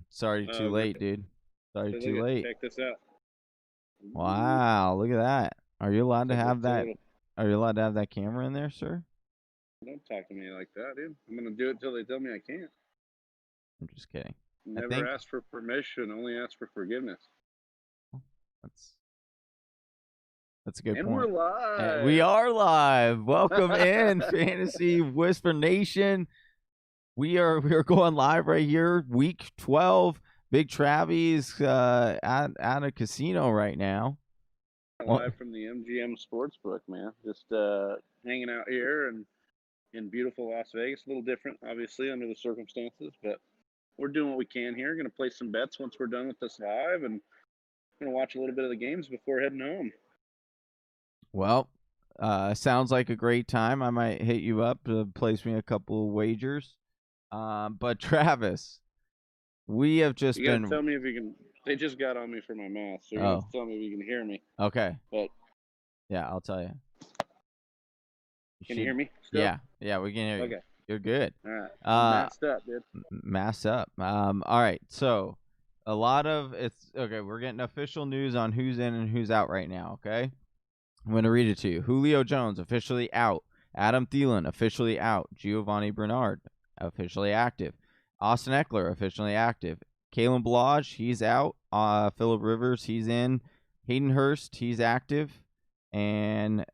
Sorry, too late, dude. Sorry, So too look late. check this out. Wow, look at that. Are you allowed to have It's a that? little. Are you allowed to have that camera in there, sir? Don't talk to me like that, dude. I'm gonna do it till they tell me I can't. I'm just kidding. I Never think ask for permission, only ask for forgiveness. that's that's a good And we're point. And we live. are live. Welcome in, Fantasy Whisper Nation. We are going live right here, week 12. Big Travis at a casino right now. Well, Live from the MGM Sportsbook, man. Just hanging out here and in beautiful Las Vegas. A little different, obviously, under the circumstances, but we're doing what we can here. Going to play some bets once we're done with this live, and going to watch a little bit of the games before heading home. well, sounds like a great time. I might hit you up to place me a couple of wagers. But Travis, we have just You got to been. tell me if you can. They just got on me for my mask, so you're going to have Oh, to tell me if you can hear me. okay. But Yeah, I'll tell you. can you hear me still? Yeah, we can hear you. Okay. You're good. All right. I'm masked up, dude. Mass up. All right. So a lot of it's okay. We're getting official news on who's in and who's out right now. Okay. I'm going to read it to you. Julio Jones officially out. Adam Thielen officially out. Giovanni Bernard officially active. Austin Eckler officially active. Kalen Balaj, he's out. Phillip Rivers, he's in. Hayden Hurst, he's active. And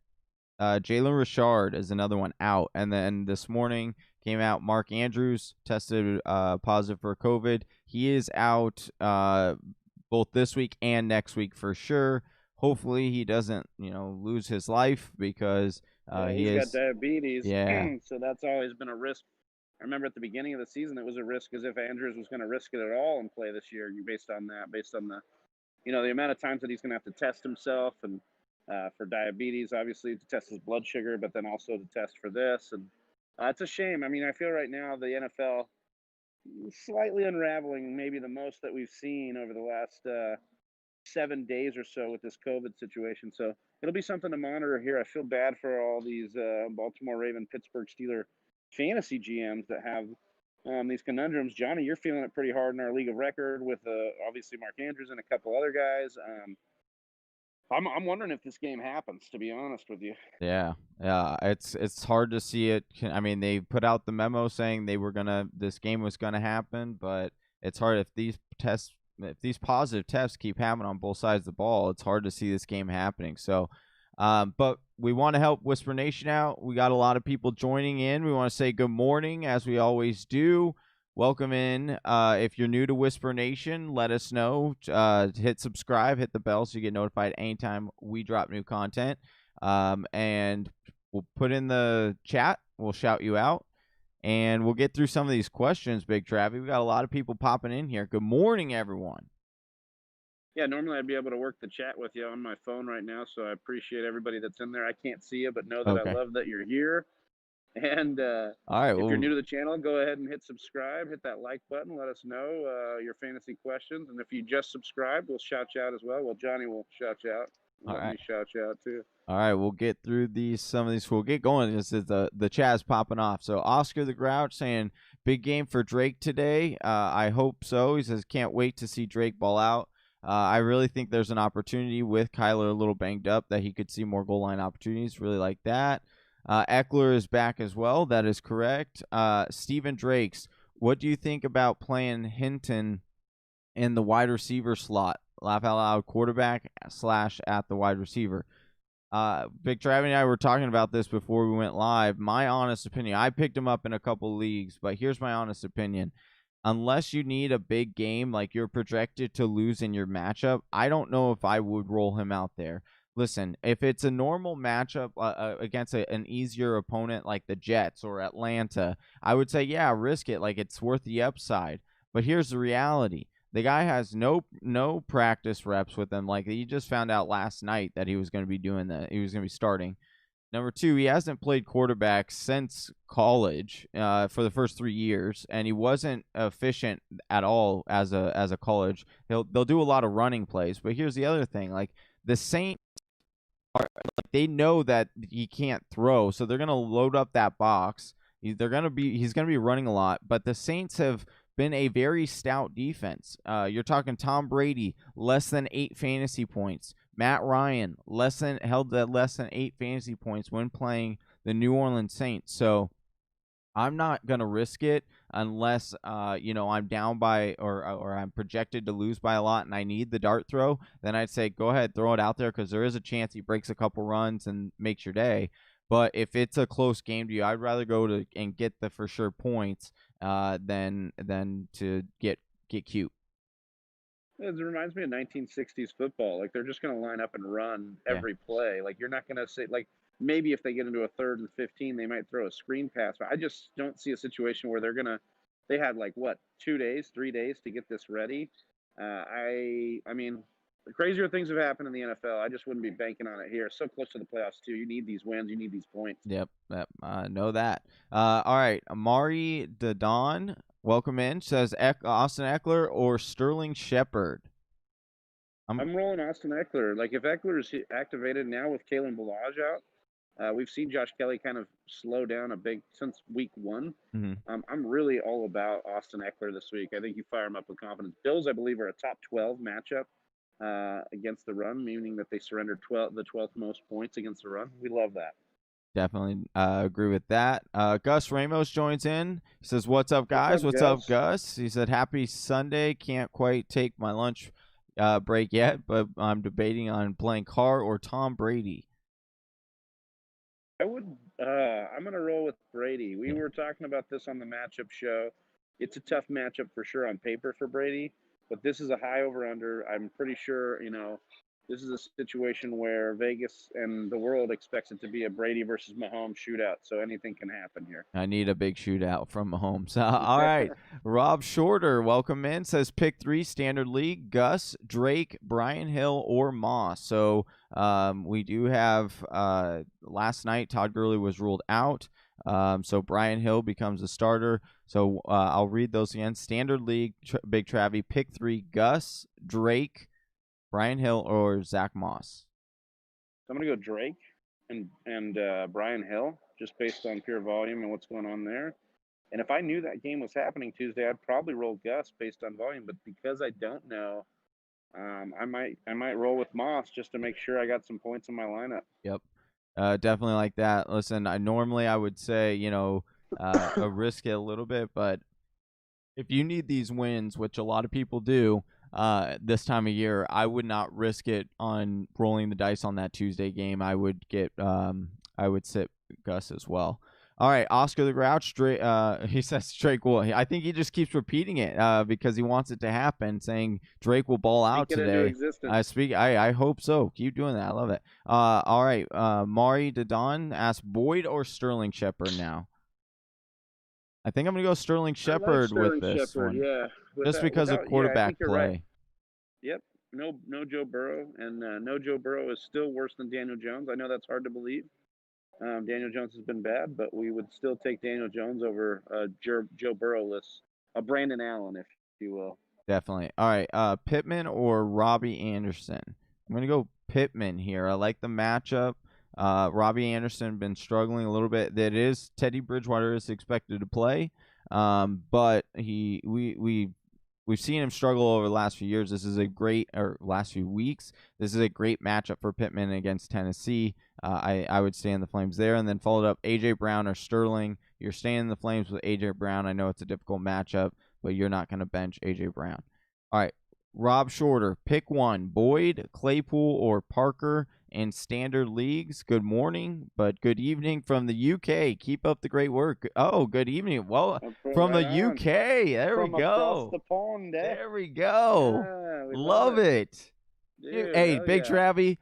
Jalen Richard is another one out. And then this morning came out Mark Andrews tested positive for COVID. He is out both this week and next week for sure. Hopefully he doesn't, lose his life because He's got diabetes, Yeah. so that's always been a risk. I remember at the beginning of the season, it was a risk as if Andrews was going to risk it at all and play this year. Based on the amount of times that he's going to have to test himself and for diabetes, obviously to test his blood sugar, but then also to test for this. And it's a shame. I mean, I feel right now the NFL slightly unraveling, maybe the most that we've seen over the last 7 days or so with this COVID situation. So it'll be something to monitor here. I feel bad for all these Baltimore Raven, Pittsburgh Steeler fantasy GMs that have these conundrums. Johnny, you're feeling it pretty hard in our league of record with obviously Mark Andrews and a couple other guys. I'm wondering if this game happens, to be honest with you. Yeah. It's hard to see it. I mean, they put out the memo saying this game was gonna happen, but it's hard if these positive tests keep happening on both sides of the ball. It's hard to see this game happening. So, but we want to help Whisper Nation out. We got a lot of people joining in. We want to say good morning, as we always do. Welcome in. If you're new to Whisper Nation, let us know. Hit subscribe, hit the bell so you get notified anytime we drop new content. And we'll put in the chat. We'll shout you out. And we'll get through some of these questions, Big Travi. We got a lot of people popping in here. Good morning, everyone. Yeah, normally I'd be able to work the chat with you on my phone right now, so I appreciate everybody that's in there. I can't see you, but know that I love that you're here. And all right, if you're new to the channel, go ahead and hit subscribe, hit that like button, let us know your fantasy questions. And if you just subscribed, we'll shout you out as well. Well, Johnny will shout you out. Let me shout you out too. All right, we'll get through some of these. We'll get going. This is the chat's popping off. So Oscar the Grouch saying big game for Drake today. I hope so. He says can't wait to see Drake ball out. I really think there's an opportunity with Kyler a little banged up that he could see more goal line opportunities. Really like that. Eckler is back as well. That is correct. Stephen Drakes, what do you think about playing Hinton in the wide receiver slot? Laugh out loud, quarterback / at the wide receiver. Big Travis and I were talking about this before we went live. My honest opinion, I picked him up in a couple leagues, but here's my honest opinion. Unless you need a big game like you're projected to lose in your matchup, I don't know if I would roll him out there. Listen, if it's a normal matchup against an easier opponent like the Jets or Atlanta, I would say, yeah, risk it. Like, it's worth the upside. But here's the reality. The guy has no practice reps with him. Like, he just found out last night that he was going to be doing that. He was going to be starting. Number two, he hasn't played quarterback since college for the first 3 years, and he wasn't efficient at all as a college. They'll do a lot of running plays, but here's the other thing: like the Saints they know that he can't throw, so they're gonna load up that box. He's gonna be running a lot, but the Saints have been a very stout defense. You're talking Tom Brady, less than 8 fantasy points. Matt Ryan, held at less than 8 fantasy points when playing the New Orleans Saints. So I'm not gonna risk it unless I'm down by or I'm projected to lose by a lot and I need the dart throw. Then I'd say go ahead, throw it out there because there is a chance he breaks a couple runs and makes your day. But if it's a close game to you, I'd rather go to and get the for sure points than to get cute. It reminds me of 1960s football. Like they're just going to line up and run Yeah. every play. Like you're not going to say like maybe if they get into a 3rd and 15, they might throw a screen pass. But I just don't see a situation where they're going to. They had like what 2 days, 3 days to get this ready. I mean, the crazier things have happened in the NFL. I just wouldn't be banking on it here. So close to the playoffs too. You need these wins. You need these points. Yep. Know that. All right, Amari Dadon, welcome in. Says Austin Eckler or Sterling Shepard. I'm rolling Austin Eckler. Like if Eckler is activated now with Kalen Ballage out, we've seen Josh Kelly kind of slow down a big since week 1. Mm-hmm. I'm really all about Austin Eckler this week. I think you fire him up with confidence. Bills, I believe, are a top 12 matchup against the run, meaning that they surrendered the 12th most points against the run. We love that. Definitely agree with that. Gus Ramos joins in. He says, "What's up, guys? What's up, Gus?" He said, "Happy Sunday. Can't quite take my lunch break yet, but I'm debating on playing Carr or Tom Brady." I'm gonna roll with Brady. We were talking about this on the matchup show. It's a tough matchup for sure on paper for Brady, but this is a high over under. I'm pretty sure this is a situation where Vegas and the world expects it to be a Brady versus Mahomes shootout, so anything can happen here. I need a big shootout from Mahomes. All right. Rob Shorter, welcome in. Says pick 3 standard league: Gus, Drake, Brian Hill, or Moss. So we do have last night Todd Gurley was ruled out. So Brian Hill becomes a starter. So I'll read those again. Standard league, Big Travie, pick 3: Gus, Drake, Brian Hill, or Zach Moss. So I'm gonna go Drake and Brian Hill, just based on pure volume and what's going on there. And if I knew that game was happening Tuesday, I'd probably roll Gus based on volume. But because I don't know, I might roll with Moss just to make sure I got some points in my lineup. Yep, definitely like that. Listen, I would say risk it a little bit, but if you need these wins, which a lot of people do this time of year, I would not risk it on rolling the dice on that Tuesday game. I would sit Gus as well. All right, Oscar the Grouch, he says Drake will. I think he just keeps repeating it because he wants it to happen, saying Drake will ball out today. I hope so. Keep doing that. I love it. All right, Mari Dadon asks Boyd or Sterling Shepard now. I think I'm going to go Sterling Shepard with this one. Yeah. Just because of quarterback play. Right. Yep. No Joe Burrow, and no Joe Burrow is still worse than Daniel Jones. I know that's hard to believe. Daniel Jones has been bad, but we would still take Daniel Jones over Joe Burrow-less, a Brandon Allen, if you will. Definitely. All right, Pittman or Robbie Anderson? I'm going to go Pittman here. I like the matchup. Robbie Anderson been struggling a little bit. That is Teddy Bridgewater is expected to play, but we've seen him struggle over the last few years. Last few weeks. This is a great matchup for Pittman against Tennessee. I would stay in the Flames there, and then followed up AJ Brown or Sterling. You're staying in the Flames with AJ Brown. I know it's a difficult matchup, but you're not going to bench AJ Brown. All right, Rob Shorter, pick 1: Boyd, Claypool, or Parker in standard leagues. Good morning, but good evening from the UK. Keep up the great work. Oh, good evening. Well, from the UK. There we go. Across the pond, There we go. Yeah, love it. Dude, hey, Big Travie.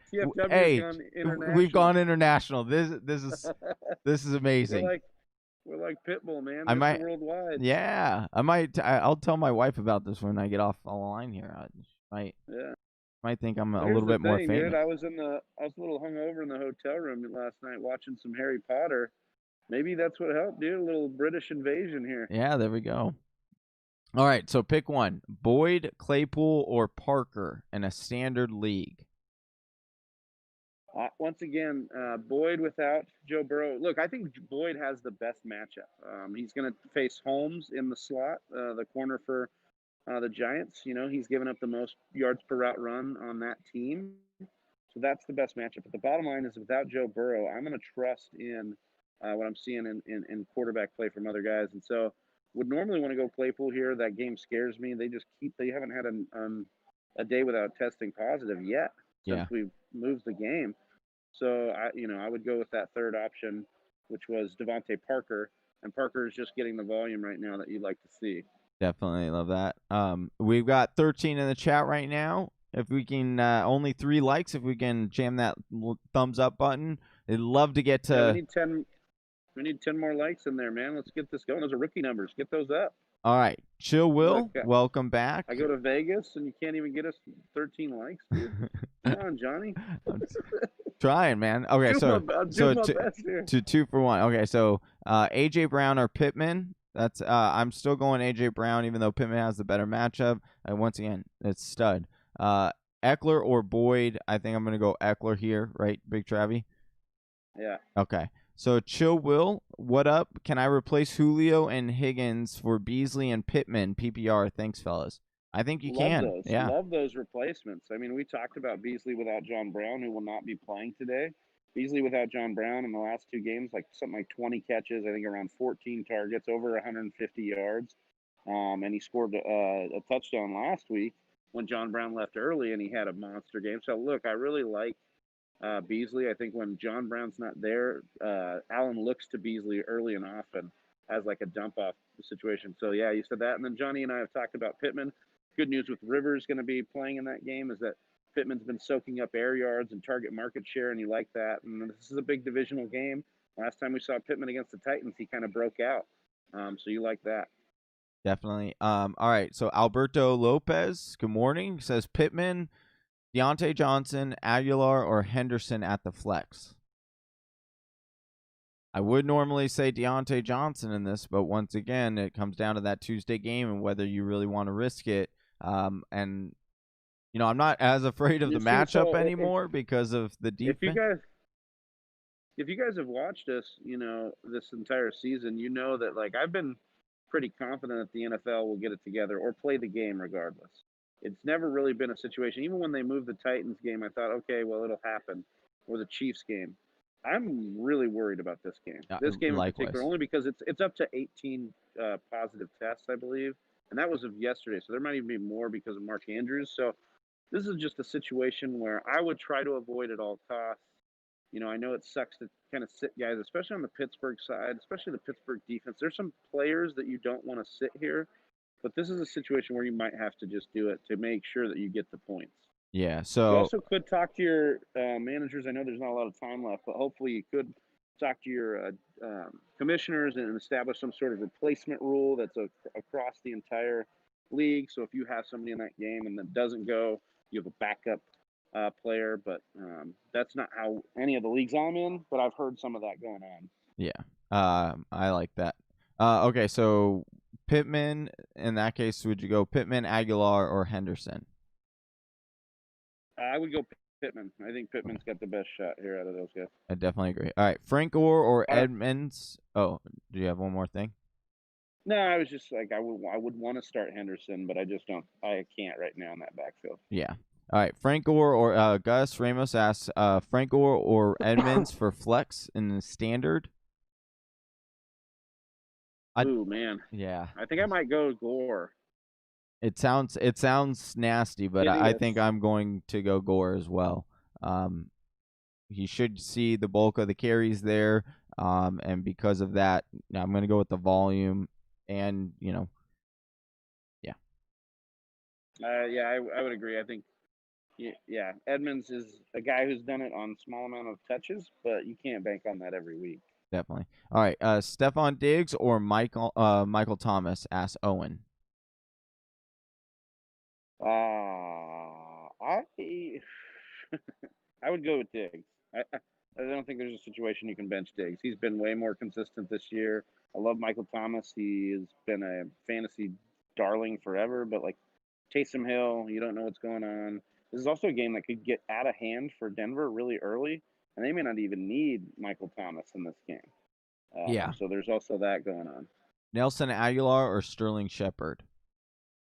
Hey, we've gone international. This is amazing. We're like Pitbull, man. I might worldwide. Yeah, I'll tell my wife about this when I get off the line here. Might think I'm a little bit more famous. Dude, I was a little hungover in the hotel room last night watching some Harry Potter. Maybe that's what helped, dude. A little British invasion here. Yeah, there we go. All right, so pick 1: Boyd, Claypool, or Parker in a standard league. Once again, Boyd without Joe Burrow. Look, I think Boyd has the best matchup. He's going to face Holmes in the slot, the corner for the Giants. You know, he's given up the most yards per route run on that team. So that's the best matchup. But the bottom line is without Joe Burrow, I'm going to trust in what I'm seeing in quarterback play from other guys. And so would normally want to go Claypool here. That game scares me. They haven't had a day without testing positive yet since Yeah. we've moved the game. So I would go with that third option, which was Devontae Parker. And Parker is just getting the volume right now that you'd like to see. Definitely love that. We've got 13 in the chat right now. If we can, only 3 likes. If we can jam that thumbs up button, I'd love to get to. Yeah, we need 10. We need 10 more likes in there, man. Let's get this going. Those are rookie numbers. Get those up. All right, Chill Will, Look, welcome back. I go to Vegas and you can't even get us 13 likes, dude. Come on, Johnny. I'm trying, man. Okay, so to 2 for 1. Okay, so AJ Brown or Pittman. That's I'm still going AJ Brown, even though Pittman has the better matchup. Once again, it's stud. Eckler or Boyd. I think I'm gonna go Eckler here, right, Big Travie? Yeah. Okay. So Chill Will, what up? Can I replace Julio and Higgins for Beasley and Pittman PPR? Thanks, fellas. I think you can. Those. Yeah. Love those replacements. I mean, we talked about Beasley without John Brown, who will not be playing today. Beasley without John Brown in the last 2 games, something like 20 catches, I think around 14 targets, over 150 yards. And he scored a touchdown last week when John Brown left early, and he had a monster game. So, look, I really like Beasley. I think when John Brown's not there, Allen looks to Beasley early and often as like a dump off situation. So, yeah, you said that. And then Johnny and I have talked about Pittman. Good news with Rivers going to be playing in that game is that Pittman's been soaking up air yards and target market share, and you like that. And this is a big divisional game. Last time we saw Pittman against the Titans, he kind of broke out. So you like that. Definitely. All right. So Alberto Lopez, good morning. Says Pittman, Deontay Johnson, Aguilar, or Henderson at the flex. I would normally say Deontay Johnson in this, but once again, it comes down to that Tuesday game and whether you really want to risk it. And I'm not as afraid of the matchup anymore because of the defense. If you guys have watched us, this entire season, you know that I've been pretty confident that the NFL will get it together or play the game regardless. It's never really been a situation. Even when they moved the Titans game, I thought, okay, well, it'll happen. Or the Chiefs game. I'm really worried about this game. This game in particular, only because it's up to 18 positive tests, I believe, and that was of yesterday. So there might even be more because of Mark Andrews. So this is just a situation where I would try to avoid at all costs. I know it sucks to kind of sit guys, especially on the Pittsburgh side, especially the Pittsburgh defense. There's some players that you don't want to sit here, but this is a situation where you might have to just do it to make sure that you get the points. Yeah, so you also could talk to your managers. I know there's not a lot of time left, but hopefully you could talk to your commissioners and establish some sort of replacement rule that's across the entire league. So if you have somebody in that game and that doesn't go, you have a backup player. But that's not how any of the leagues I'm in, but I've heard some of that going on. Yeah, I like that. Okay, so Pittman, in that case, would you go Pittman, Aguilar, or Henderson? I would go Pittman. I think Pittman's got the best shot here out of those guys. I definitely agree. All right, Frank Gore or Edmonds? Oh, do you have one more thing? No, I was just I would want to start Henderson, but I just don't. I can't right now in that backfield. Yeah. All right, Frank Gore or Gus Ramos asks Frank Gore or Edmonds for flex in the standard. Ooh, man. Yeah. I think I might go Gore. It sounds nasty, but I think I'm going to go Gore as well. He should see the bulk of the carries there, and because of that, I'm going to go with the volume, and yeah. I would agree. I think, yeah, Edmonds is a guy who's done it on small amount of touches, but you can't bank on that every week. Definitely. All right, Stephon Diggs or Michael Thomas? Asks Owen. I would go with Diggs. I don't think there's a situation you can bench Diggs. He's been way more consistent this year. I love Michael Thomas. He has been a fantasy darling forever, but Taysom Hill, you don't know what's going on. This is also a game that could get out of hand for Denver really early, and they may not even need Michael Thomas in this game. Yeah. So there's also that going on. Nelson Aguilar or Sterling Shepard?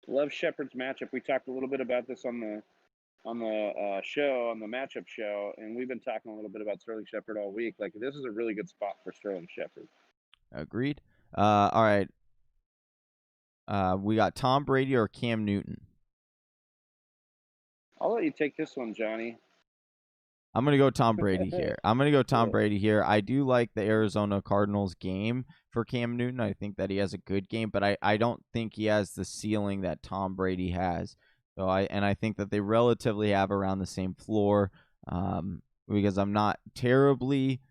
Love Shepard's matchup. We talked a little bit about this on the show, on the matchup show, and we've been talking a little bit about Sterling Shepard all week. Like, this is a really good spot for Sterling Shepard. Agreed. All right. We got Tom Brady or Cam Newton. I'll let you take this one, Johnny. I'm going to go Tom Brady here. I do like the Arizona Cardinals game for Cam Newton. I think that he has a good game, but I don't think he has the ceiling that Tom Brady has. So I think that they relatively have around the same floor, because I'm not terribly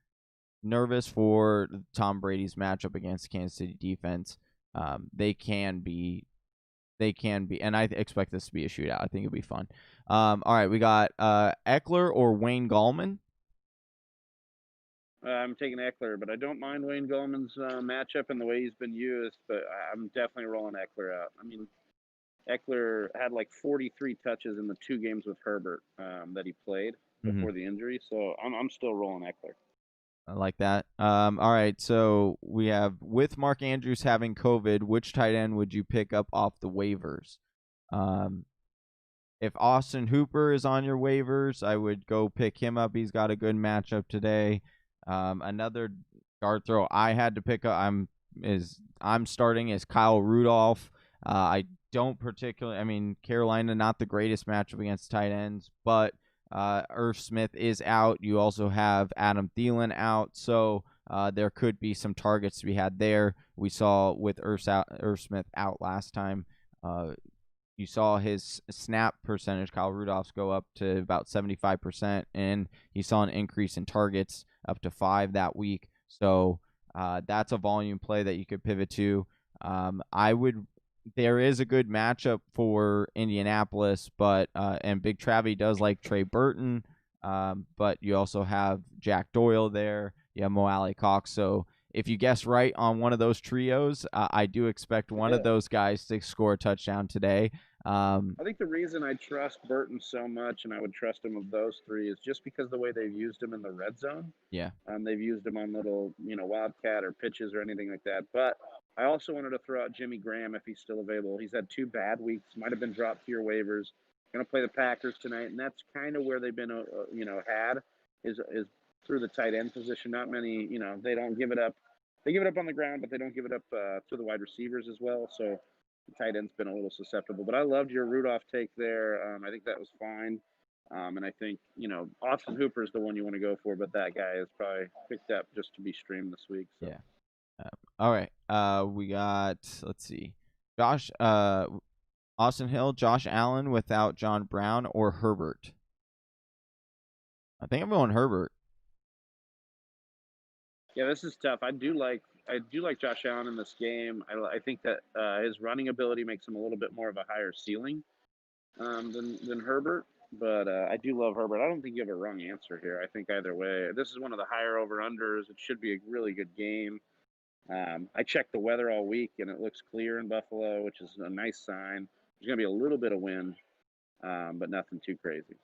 nervous for Tom Brady's matchup against Kansas City defense. They can be, and I expect this to be a shootout. I think it'll be fun. All right, we got Eckler or Wayne Gallman. I'm taking Eckler, but I don't mind Wayne Gallman's matchup and the way he's been used, but I'm definitely rolling Eckler out. I mean, Eckler had like 43 touches in the 2 games with Herbert that he played before the injury, so I'm still rolling Eckler. I like that. All right, so we have, with Mark Andrews having COVID, which tight end would you pick up off the waivers? If Austin Hooper is on your waivers, I would go pick him up. He's got a good matchup today. Another dart throw I had to pick up. I'm starting is Kyle Rudolph. I don't particularly. I mean, Carolina not the greatest matchup against tight ends, but Irv Smith is out. You also have Adam Thielen out, so there could be some targets to be had there. We saw with Irv Smith out last time. You saw his snap percentage, Kyle Rudolph's, go up to about 75%, and he saw an increase in targets up to 5 that week. So that's a volume play that you could pivot to. There is a good matchup for Indianapolis, but and Big Travie does like Trey Burton, but you also have Jack Doyle there. You have Mo Alley Cox. So if you guess right on one of those trios, I do expect one of those guys to score a touchdown today. I think the reason I trust Burton so much, and I would trust him of those 3, is just because the way they've used him in the red zone. Yeah. They've used him on little, wildcat or pitches or anything like that. But I also wanted to throw out Jimmy Graham if he's still available. He's had 2 bad weeks, might have been dropped to your waivers. Going to play the Packers tonight, and that's kind of where they've been, had is through the tight end position. Not many, they don't give it up. They give it up on the ground, but they don't give it up to the wide receivers as well. So the tight end's been a little susceptible. But I loved your Rudolph take there. I think that was fine. And I think, Austin Hooper is the one you want to go for, but that guy is probably picked up just to be streamed this week. So. Yeah. All right. We got, let's see, Austin Hill, Josh Allen without John Brown, or Herbert. I think I'm going Herbert. Yeah, this is tough. I do like Josh Allen in this game. I think that his running ability makes him a little bit more of a higher ceiling than Herbert. But I do love Herbert. I don't think you have a wrong answer here. I think either way, this is one of the higher over-unders. It should be a really good game. I checked the weather all week, and it looks clear in Buffalo, which is a nice sign. There's going to be a little bit of wind, but nothing too crazy.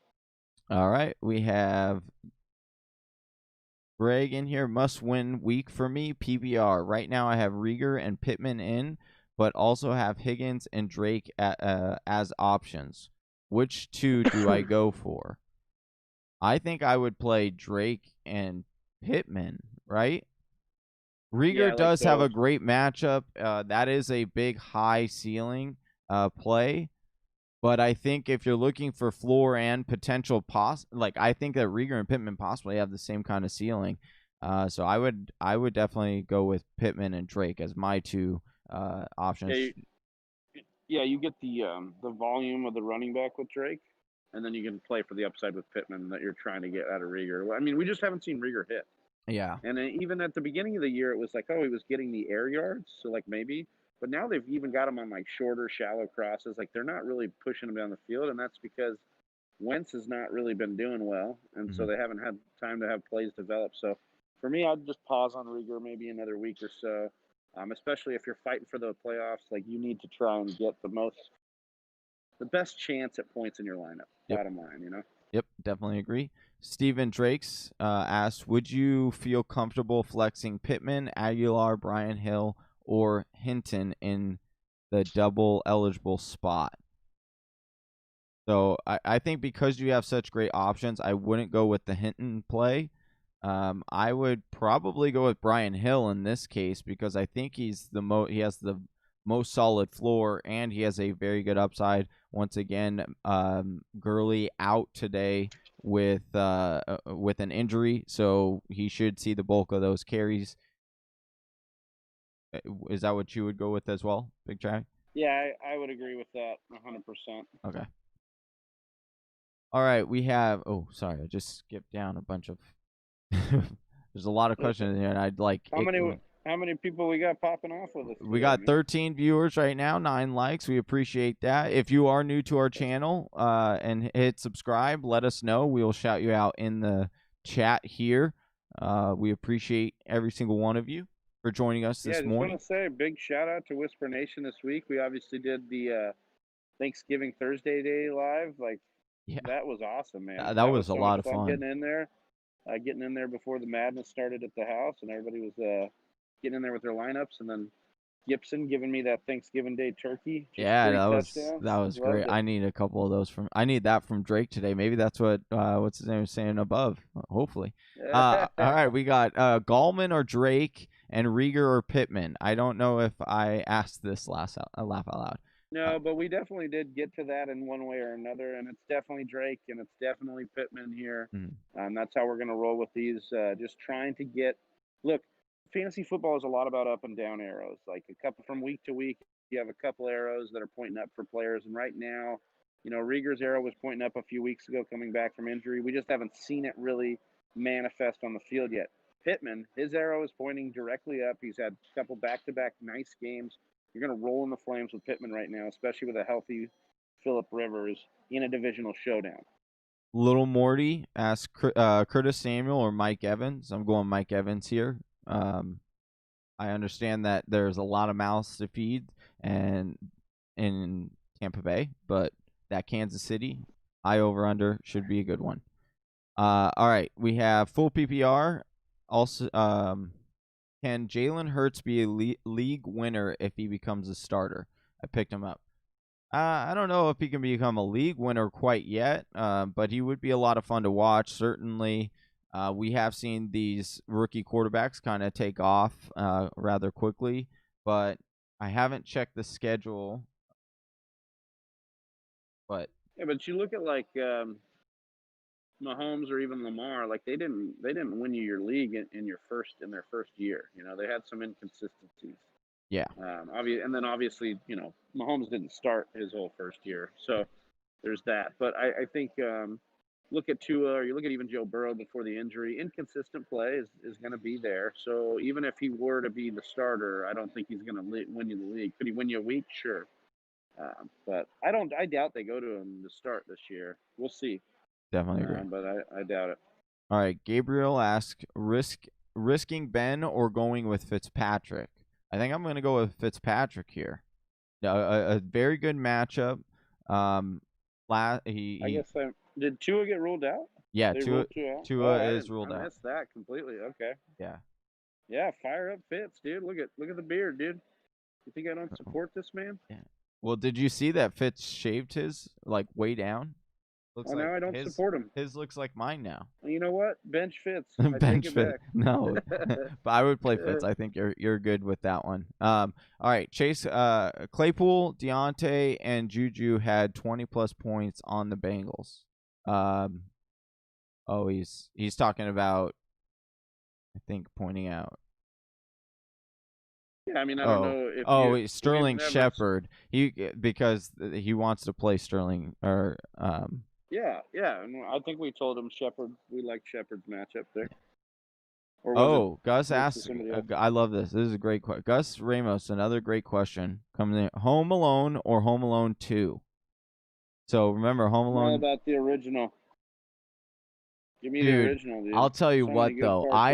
All right. We have Greg in here. Must-win week for me, PBR. Right now I have Rieger and Pittman in, but also have Higgins and Drake as options. Which 2 do I go for? I think I would play Drake and Pittman, right? Rieger does have a great matchup. That is a big high ceiling play. But I think if you're looking for floor and potential I think that Rieger and Pittman possibly have the same kind of ceiling. So I would definitely go with Pittman and Drake as my 2 options. Yeah, you get the volume of the running back with Drake, and then you can play for the upside with Pittman that you're trying to get out of Rieger. I mean, we just haven't seen Rieger hit. Yeah. And even at the beginning of the year, it was like, oh, he was getting the air yards, so like maybe. But now they've even got him on like shorter, shallow crosses. Like they're not really pushing him down the field, and that's because Wentz has not really been doing well, and so they haven't had time to have plays develop. So for me, I'd just pause on Rieger maybe another week or so. Especially if you're fighting for the playoffs, like you need to try and get the most the best chance at points in your lineup. Yep. Bottom line, you know. Yep, definitely agree. Steven Drakes asked, would you feel comfortable flexing Pittman, Aguilar, Brian Hill, or Hinton in the double eligible spot? So I think because you have such great options, I wouldn't go with the Hinton play. I would probably go with Brian Hill in this case because I think he has the most solid floor and he has a very good upside. Once again, Gurley out today with an injury, so he should see the bulk of those carries. Is that what you would go with as well, Big Track? Yeah, I would agree with that 100%. Okay. All right, we have. Oh, sorry, I just skipped down a bunch of. There's a lot of questions in here, and I'd like. How many people we got popping off with us? We got 13 viewers right now, 9 likes. We appreciate that. If you are new to our channel and hit subscribe, let us know. We will shout you out in the chat here. We appreciate every single one of you for joining us this morning. I just want to say a big shout out to Whisper Nation this week. We obviously did the Thanksgiving Thursday Day live. Like, yeah, that was awesome, man. That was a lot of fun. Getting in there before the madness started at the house, and everybody was getting in there with their lineups, and then Gibson giving me that Thanksgiving Day turkey. Yeah, that was great. I need a couple of those I need that from Drake today. Maybe that's what what's his name is saying above. Hopefully. All right, we got Gallman or Drake and Rieger or Pittman. I don't know if I asked this laugh out loud. No, but we definitely did get to that in one way or another, and it's definitely Drake and it's definitely Pittman here. That's how we're going to roll with these. Just trying to look, fantasy football is a lot about up and down arrows. Like a couple from week to week, you have a couple arrows that are pointing up for players, and right now, you know, Rieger's arrow was pointing up a few weeks ago coming back from injury. We just haven't seen it really manifest on the field yet. Pittman, his arrow is pointing directly up. He's had a couple back-to-back nice games. You're going to roll in the flames with Pittman right now, especially with a healthy Phillip Rivers in a divisional showdown. Little Morty asks Curtis Samuel or Mike Evans. I'm going Mike Evans here. I understand that there's a lot of mouths to feed and in Tampa Bay, but that Kansas City high over under should be a good one. All right, we have full PPR. Also, can Jalen Hurts be a league winner if he becomes a starter? I picked him up. I don't know if he can become a league winner quite yet, but he would be a lot of fun to watch. Certainly, we have seen these rookie quarterbacks kind of take off rather quickly, but I haven't checked the schedule. But you look at like Mahomes or even Lamar, like they didn't win you your league in their first year. You know, they had some inconsistencies. Yeah. Obviously, you know, Mahomes didn't start his whole first year, so there's that. But I think look at Tua, or you look at even Joe Burrow before the injury. Inconsistent play is going to be there. So even if he were to be the starter, I don't think he's going to win you the league. Could he win you a week? Sure. But I doubt they go to him to start this year. We'll see. Definitely agree. But I doubt it. All right. Gabriel asks, risking Ben or going with Fitzpatrick? I think I'm going to go with Fitzpatrick here. A very good matchup. Did Tua get ruled out? Yeah, Tua is ruled out. I missed that completely. Okay. Yeah. Yeah, fire up Fitz, dude. Look at the beard, dude. You think I don't support this man? Yeah. Well, did you see that Fitz shaved his way down? Now I don't support him. His looks like mine now. You know what? Bench Fitz. Bench Fitz. No, but I would play Fitz. I think you're good with that one. All right, Chase, Claypool, Deontay, and Juju had 20+ points on the Bengals. He's talking about, I think, pointing out. Yeah, I mean, I don't know if Sterling Shepard. Because he wants to play Sterling or Yeah, and I think we told him Shepard. We like Shepard's matchup there. Gus asked. I love this. This is a great question. Gus Ramos, another great question. Coming in, Home Alone or Home Alone 2? So remember, Home Alone. All about the original. Give me the original, dude. I'll tell you what, though. I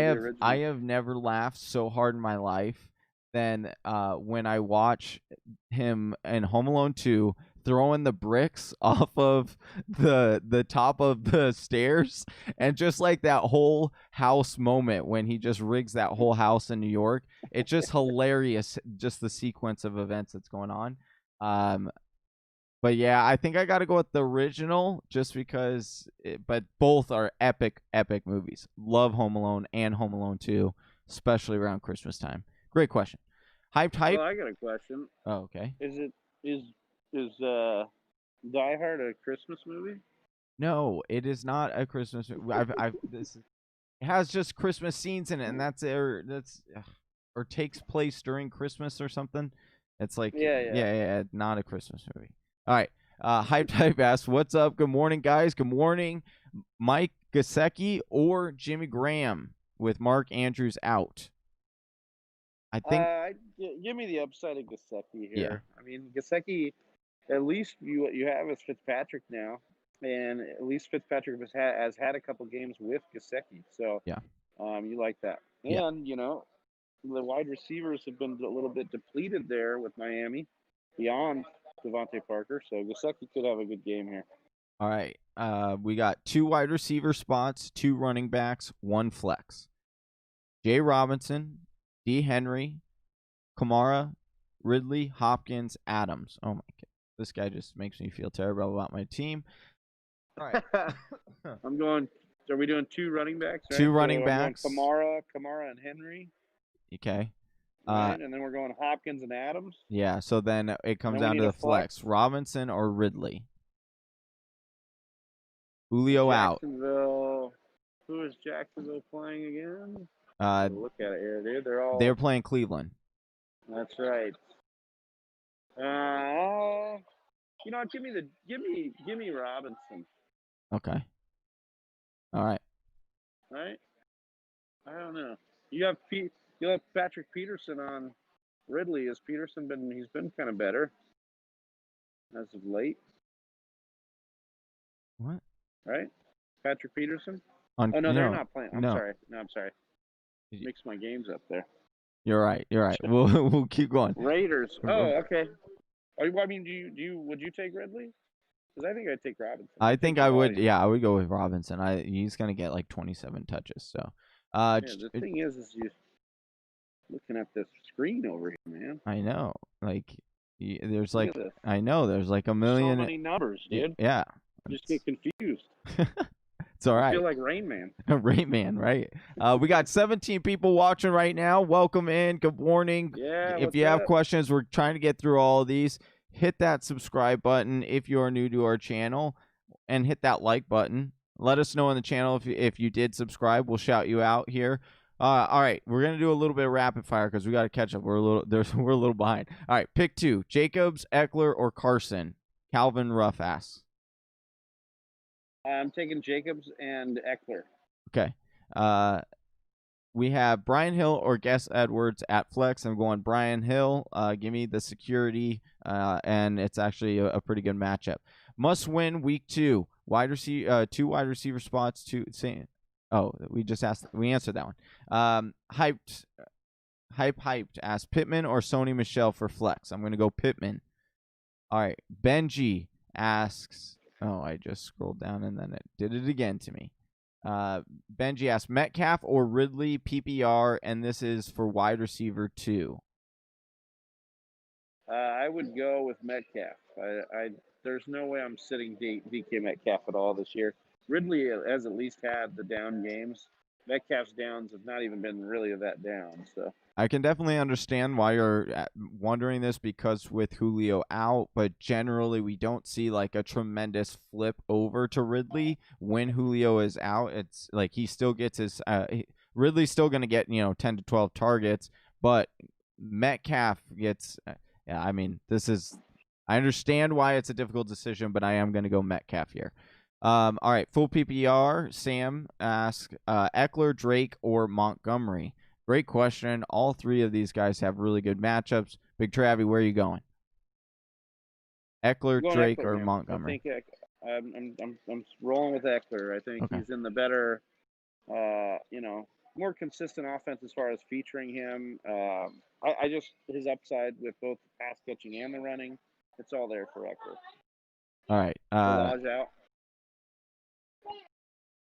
have never laughed so hard in my life than when I watch him in Home Alone 2 throwing the bricks off of the top of the stairs, and just like that whole house moment when he just rigs that whole house in New York. It's just hilarious, just the sequence of events that's going on. But yeah, I think I got to go with the original just because, but both are epic, epic movies. Love Home Alone and Home Alone 2, especially around Christmas time. Great question. Hyped. Well, I got a question. Oh, okay. Is Die Hard a Christmas movie? No, it is not a Christmas movie. It has just Christmas scenes in it, and or takes place during Christmas or something. It's like, yeah, not a Christmas movie. All right. Hype asks, "What's up? Good morning, guys. Good morning, Mike Gesicki or Jimmy Graham with Mark Andrews out." I think. Give me the upside of Gesicki here. Yeah. I mean, Gesicki, at least what you have is Fitzpatrick now, and at least Fitzpatrick has had a couple games with Gesicki, so yeah, you like that. And the wide receivers have been a little bit depleted there with Miami, beyond Devontae Parker, so Gesicki could have a good game here. All right. We got 2 wide receiver spots, 2 running backs, 1 flex. Jay Robinson, D. Henry, Kamara, Ridley, Hopkins, Adams. Oh my god, this guy just makes me feel terrible about my team. All right. I'm going. Are we doing 2 running backs? Right? 2 running backs. Kamara, and Henry. Okay. Right, and then we're going Hopkins and Adams. Yeah, so then it comes down to the flex. Robinson or Ridley. Julio out. Who is Jacksonville playing again? Look at it here, dude. They're playing Cleveland. That's right. You know what? Give me Robinson. Okay. All right. Right. I don't know. You'll have Patrick Peterson on Ridley. He's been kind of better as of late. What? Right? Patrick Peterson? No, they're not playing. I'm sorry. Mix my games up there. You're right. We'll keep going. Raiders. Oh, okay. I mean, would you take Ridley? Because I think I'd take Robinson. I think I would. Yeah, I would go with Robinson. He's gonna get like 27 touches. So, the thing is you looking at this screen over here, man. I know. Like, there's like, I know there's like a million. So many numbers, dude. Yeah. Just get confused. It's all right. I feel like Rain Man. Rain Man, right? We got 17 people watching right now. Welcome in. Good morning. Yeah. If you have questions, we're trying to get through all of these. Hit that subscribe button if you're new to our channel, and hit that like button. Let us know in the channel if you did subscribe. We'll shout you out here. All right, we're gonna do a little bit of rapid fire because we got to catch up. We're a little behind. All right, pick 2: Jacobs, Eckler, or Carson. Calvin Ruff asks. I'm taking Jacobs and Eckler. Okay. We have Brian Hill or Gus Edwards at flex. I'm going Brian Hill. Give me the security, and it's actually a pretty good matchup. Must win week 2. 2 wide receiver spots. We answered that one. Hyped. Asked Pittman or Sony Michel for flex. I'm gonna go Pittman. All right. Benji asks. Oh, I just scrolled down and then it did it again to me. Benji asks Metcalf or Ridley PPR, and this is for wide receiver 2. I would go with Metcalf. There's no way I'm sitting DK Metcalf at all this year. Ridley has at least had the down games. Metcalf's downs have not even been really that down. So I can definitely understand why you're wondering this, because with Julio out, but generally we don't see like a tremendous flip over to Ridley when Julio is out. It's like he still gets his Ridley's still going to get 10 to 12 targets, but Metcalf gets. I mean, I understand why it's a difficult decision, but I am going to go Metcalf here. All right, full PPR. Sam asks Eckler, Drake, or Montgomery. Great question. All 3 of these guys have really good matchups. Big Travie, where are you going? Eckler, Drake, or Montgomery? I think I'm rolling with Eckler. I think he's in the better, more consistent offense as far as featuring him. I just his upside with both the pass catching and the running. It's all there for Eckler. All right. Lodge out.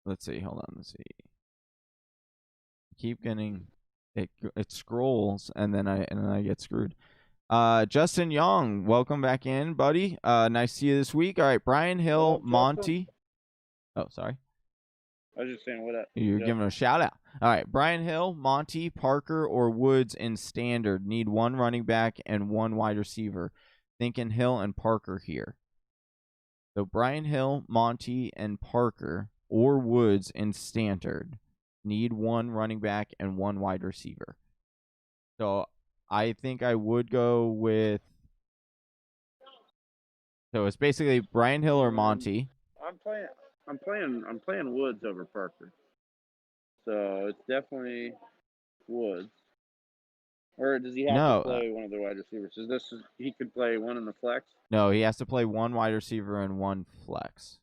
Let's see. Hold on. Let's see. Keep getting it. It scrolls, and then I get screwed. Justin Young, welcome back in, buddy. Nice to see you this week. All right, Brian Hill, Up, Monty. Oh, sorry. I was just saying, what up? You're giving a shout out. All right, Brian Hill, Monty, Parker, or Woods in standard. Need one running back and one wide receiver. Thinking Hill and Parker here. So Brian Hill, Monty, and Parker or Woods in standard. Need one running back and one wide receiver. So I think I would go with. So it's basically Brian Hill or Monty. I'm playing Woods over Parker. So it's definitely Woods. Or does he have to play one of the wide receivers? He could play one in the flex? No, he has to play one wide receiver and one flex.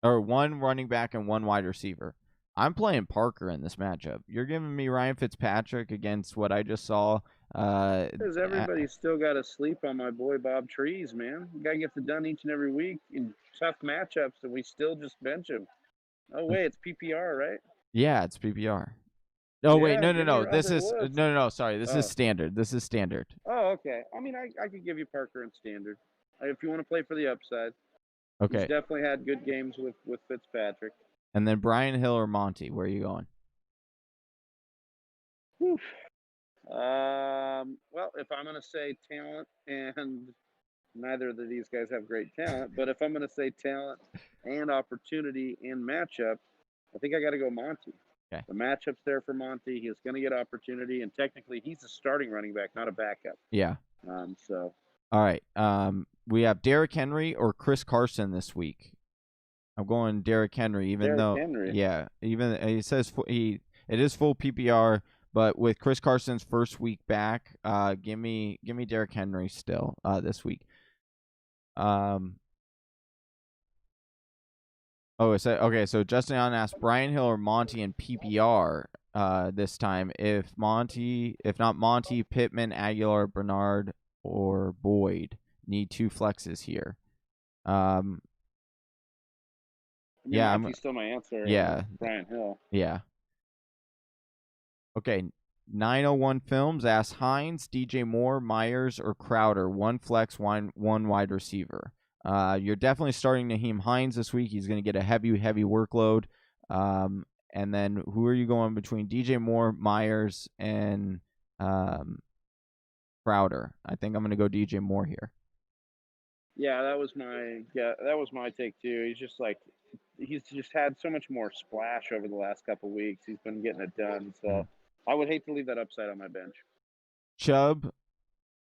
Or one running back and one wide receiver. I'm playing Parker in this matchup. You're giving me Ryan Fitzpatrick against what I just saw. Because everybody's still got to sleep on my boy Bob Trees, man. The guy gets it done each and every week in tough matchups, and we still just bench him. Oh, wait, it's PPR, right? Yeah, it's PPR. Oh, wait, no. This is no. Sorry, this is standard. This is standard. Oh, okay. I mean, I could give you Parker in standard if you want to play for the upside. Okay. He's definitely had good games with Fitzpatrick. And then Brian Hill or Monty, where are you going? Whew. Well, if I'm going to say talent, and neither of these guys have great talent, but if I'm going to say talent and opportunity and matchup, I think I got to go Monty. Okay. The matchup's there for Monty. He's going to get opportunity, and technically he's a starting running back, not a backup. Yeah. So. All right. We have Derrick Henry or Chris Carson this week. I'm going Derrick Henry, Henry. Yeah, even it says it is full PPR, but with Chris Carson's first week back, give me Derrick Henry still this week. So Justin Allen asked Brian Hill or Monty in PPR this time. If not Monty, Pittman, Aguilar, Bernard, or Boyd. Need two flexes here. Monty's still my answer. Yeah. Brian Hill. Yeah. Okay. 901 Films asks Hines, DJ Moore, Myers, or Crowder. One flex, one wide receiver. You're definitely starting Nyheim Hines this week. He's going to get a heavy workload. And then who are you going between DJ Moore, Myers, and Crowder? I think I'm going to go DJ Moore here. Yeah, that was my take too. He's just had so much more splash over the last couple of weeks. He's been getting it done. So I would hate to leave that upside on my bench. Chubb,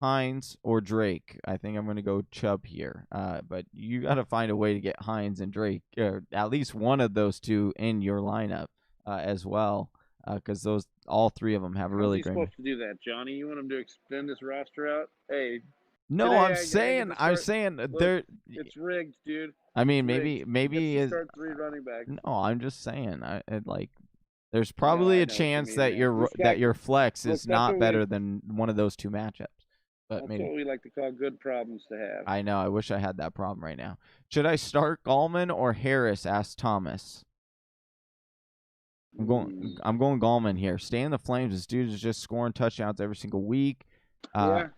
Hines, or Drake. I think I'm going to go Chubb here. But you got to find a way to get Hines and Drake, or at least one of those two in your lineup as well, because all three of them have really great. How's he supposed to do that, Johnny? You want him to extend his roster out? Hey. No, I'm saying they're. It's rigged, dude. I mean, maybe is start 3 running backs. No, I'm just saying. There's probably a chance that your flex is not better than one of those two matchups. But that's what we like to call good problems to have. I know. I wish I had that problem right now. Should I start Gallman or Harris? Asked Thomas. I'm going Gallman here. Stay in the Flames. This dude is just scoring touchdowns every single week. Yeah.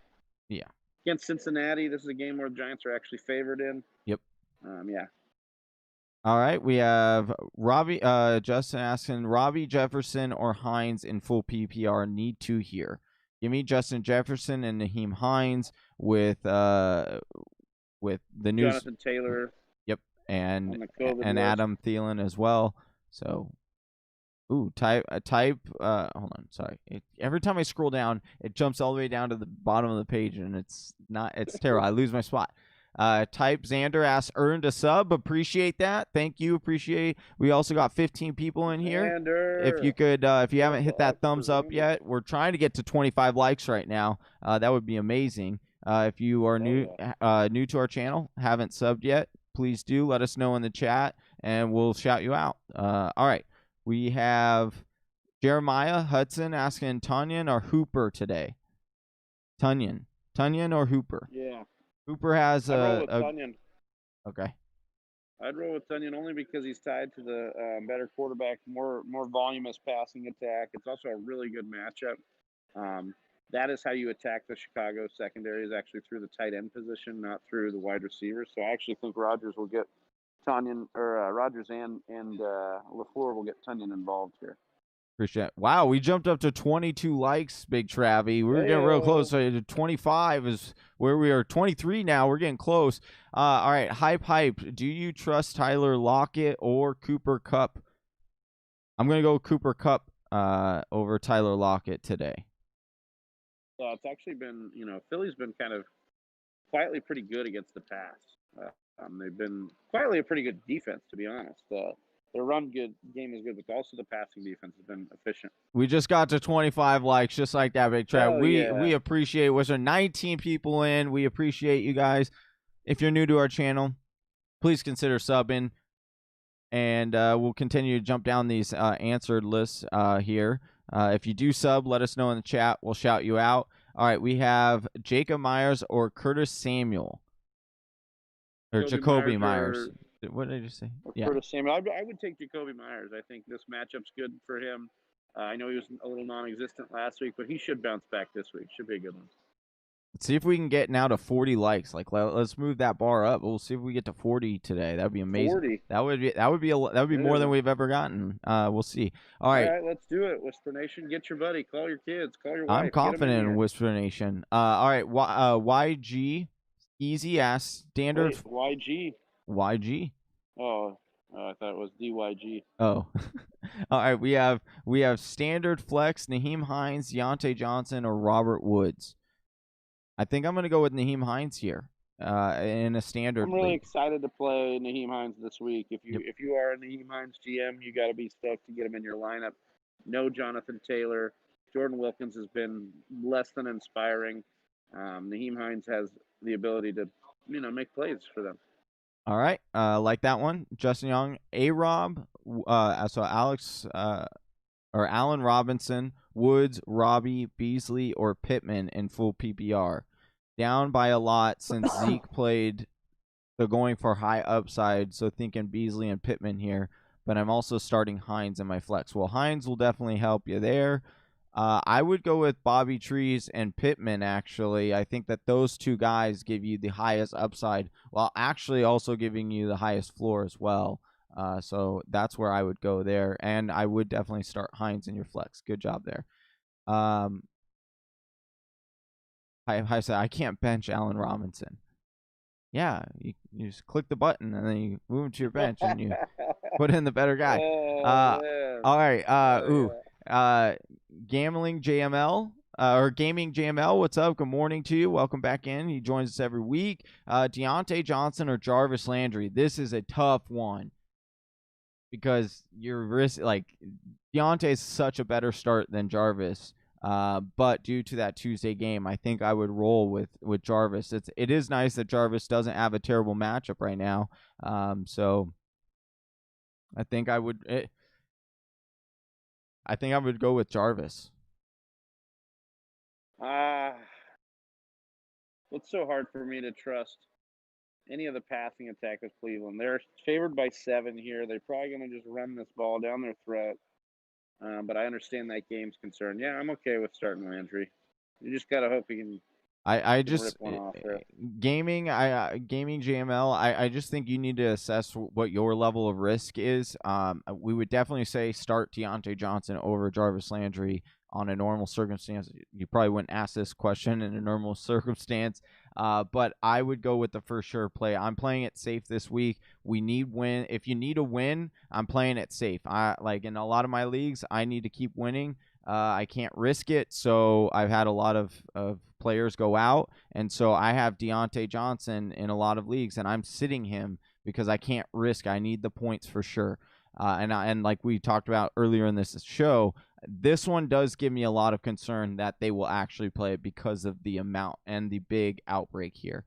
Against Cincinnati, this is a game where the Giants are actually favored in. Yep. Yeah. All right, we have Robbie. Justin asking Robbie Jefferson or Hines in full PPR. Need two here. Give me Justin Jefferson and Nyheim Hines with the news. Jonathan Taylor. Yep, and Adam Thielen as well. So. Hold on, sorry. Every time I scroll down, it jumps all the way down to the bottom of the page, and it's terrible. I lose my spot. Type Xander asks, earned a sub. Appreciate that. Thank you. Appreciate. We also got 15 people in here. Xander. If you could, if you haven't hit that thumbs up yet, we're trying to get to 25 likes right now. That would be amazing. If you are new to our channel, haven't subbed yet, please do let us know in the chat, and we'll shout you out. All right. We have Jeremiah Hudson asking Tunyon or Hooper today. Tunyon or Hooper? Yeah. Cooper has I'd roll with a Tunyon. okay. I'd roll with Tunyon only because he's tied to the better quarterback, more voluminous passing attack. It's also a really good matchup. That is how you attack the Chicago secondary, is actually through the tight end position, not through the wide receivers. So I actually think Rodgers will get Tunyon, or Rodgers and LaFleur will get Tunyon involved here. Appreciate it. Wow, we jumped up to 22 likes, Big Travie. We were getting real close. So 25 is where we are. 23 now. We're getting close. All right, hype. Do you trust Tyler Lockett or Cooper Kupp? I'm going to go Cooper Kupp over Tyler Lockett today. It's actually been, Philly's been kind of quietly pretty good against the pass. They've been quietly a pretty good defense, to be honest. Their run game is good, but also the passing defense has been efficient. We just got to 25 likes, just like that, Big Trav. Yeah. We appreciate it. There 19 people in. We appreciate you guys. If you're new to our channel, please consider subbing, and we'll continue to jump down these answered lists here. If you do sub, let us know in the chat. We'll shout you out. All right, we have Jacob Myers or Curtis Samuel. Or Jacoby Myers. What did I just say? Yeah. Curtis Samuel. I would take Jacoby Myers. I think this matchup's good for him. I know he was a little non-existent last week, but he should bounce back this week. Should be a good one. Let's see if we can get now to 40 likes. Like, let's move that bar up. We'll see if we get to 40 today. That would be amazing. 40. That would be more than we've ever gotten. We'll see. All right, let's do it. Whisper Nation, get your buddy, call your kids, call your wife. I'm confident in Whisper Nation. All right, YG, easy ass standard. Wait, YG. Oh, I thought it was DYG. Oh, all right. We have standard flex, Nyheim Hines, Deontay Johnson, or Robert Woods. I think I'm going to go with Nyheim Hines here in a standard. I'm really excited to play Nyheim Hines this week. If you are a Nyheim Hines GM, you got to be stoked to get him in your lineup. No Jonathan Taylor. Jordan Wilkins has been less than inspiring. Nyheim Hines has the ability to, make plays for them. All right, like that one. Justin Young, A-Rob, so Alex or Allen Robinson, Woods, Robbie, Beasley, or Pittman in full PPR. Down by a lot since Zeke played, so going for high upside, so thinking Beasley and Pittman here. But I'm also starting Hines in my flex. Well, Hines will definitely help you there. I would go with Bobby Trees and Pittman, actually. I think that those two guys give you the highest upside, while actually also giving you the highest floor as well. So that's where I would go there. And I would definitely start Hines in your flex. Good job there. I said I can't bench Allen Robinson. Yeah, you just click the button and then you move him to your bench and you put in the better guy. All right. Gambling JML or Gaming JML, what's up? Good morning to you. Welcome back in. He joins us every week. Deontay Johnson or Jarvis Landry. This is a tough one because your risk, like Deontay is such a better start than Jarvis. But due to that Tuesday game, I think I would roll with Jarvis. It is nice that Jarvis doesn't have a terrible matchup right now. So I think I would go with Jarvis. It's so hard for me to trust any of the passing attack of Cleveland. They're favored by 7 here. They're probably going to just run this ball down their throat. But I understand that game's concern. Yeah, I'm okay with starting Landry. You just gotta hope he can. I just rip one off there. Gaming JML. I just think you need to assess what your level of risk is. We would definitely say start Deontay Johnson over Jarvis Landry on a normal circumstance. You probably wouldn't ask this question in a normal circumstance. But I would go with the for sure play. I'm playing it safe this week. We need win. If you need a win, I'm playing it safe. Like in a lot of my leagues, I need to keep winning. I can't risk it. So I've had a lot of players go out. And so I have Deontay Johnson in a lot of leagues, and I'm sitting him because I can't risk. I need the points for sure. And like we talked about earlier in this show, this one does give me a lot of concern that they will actually play it because of the amount and the big outbreak here.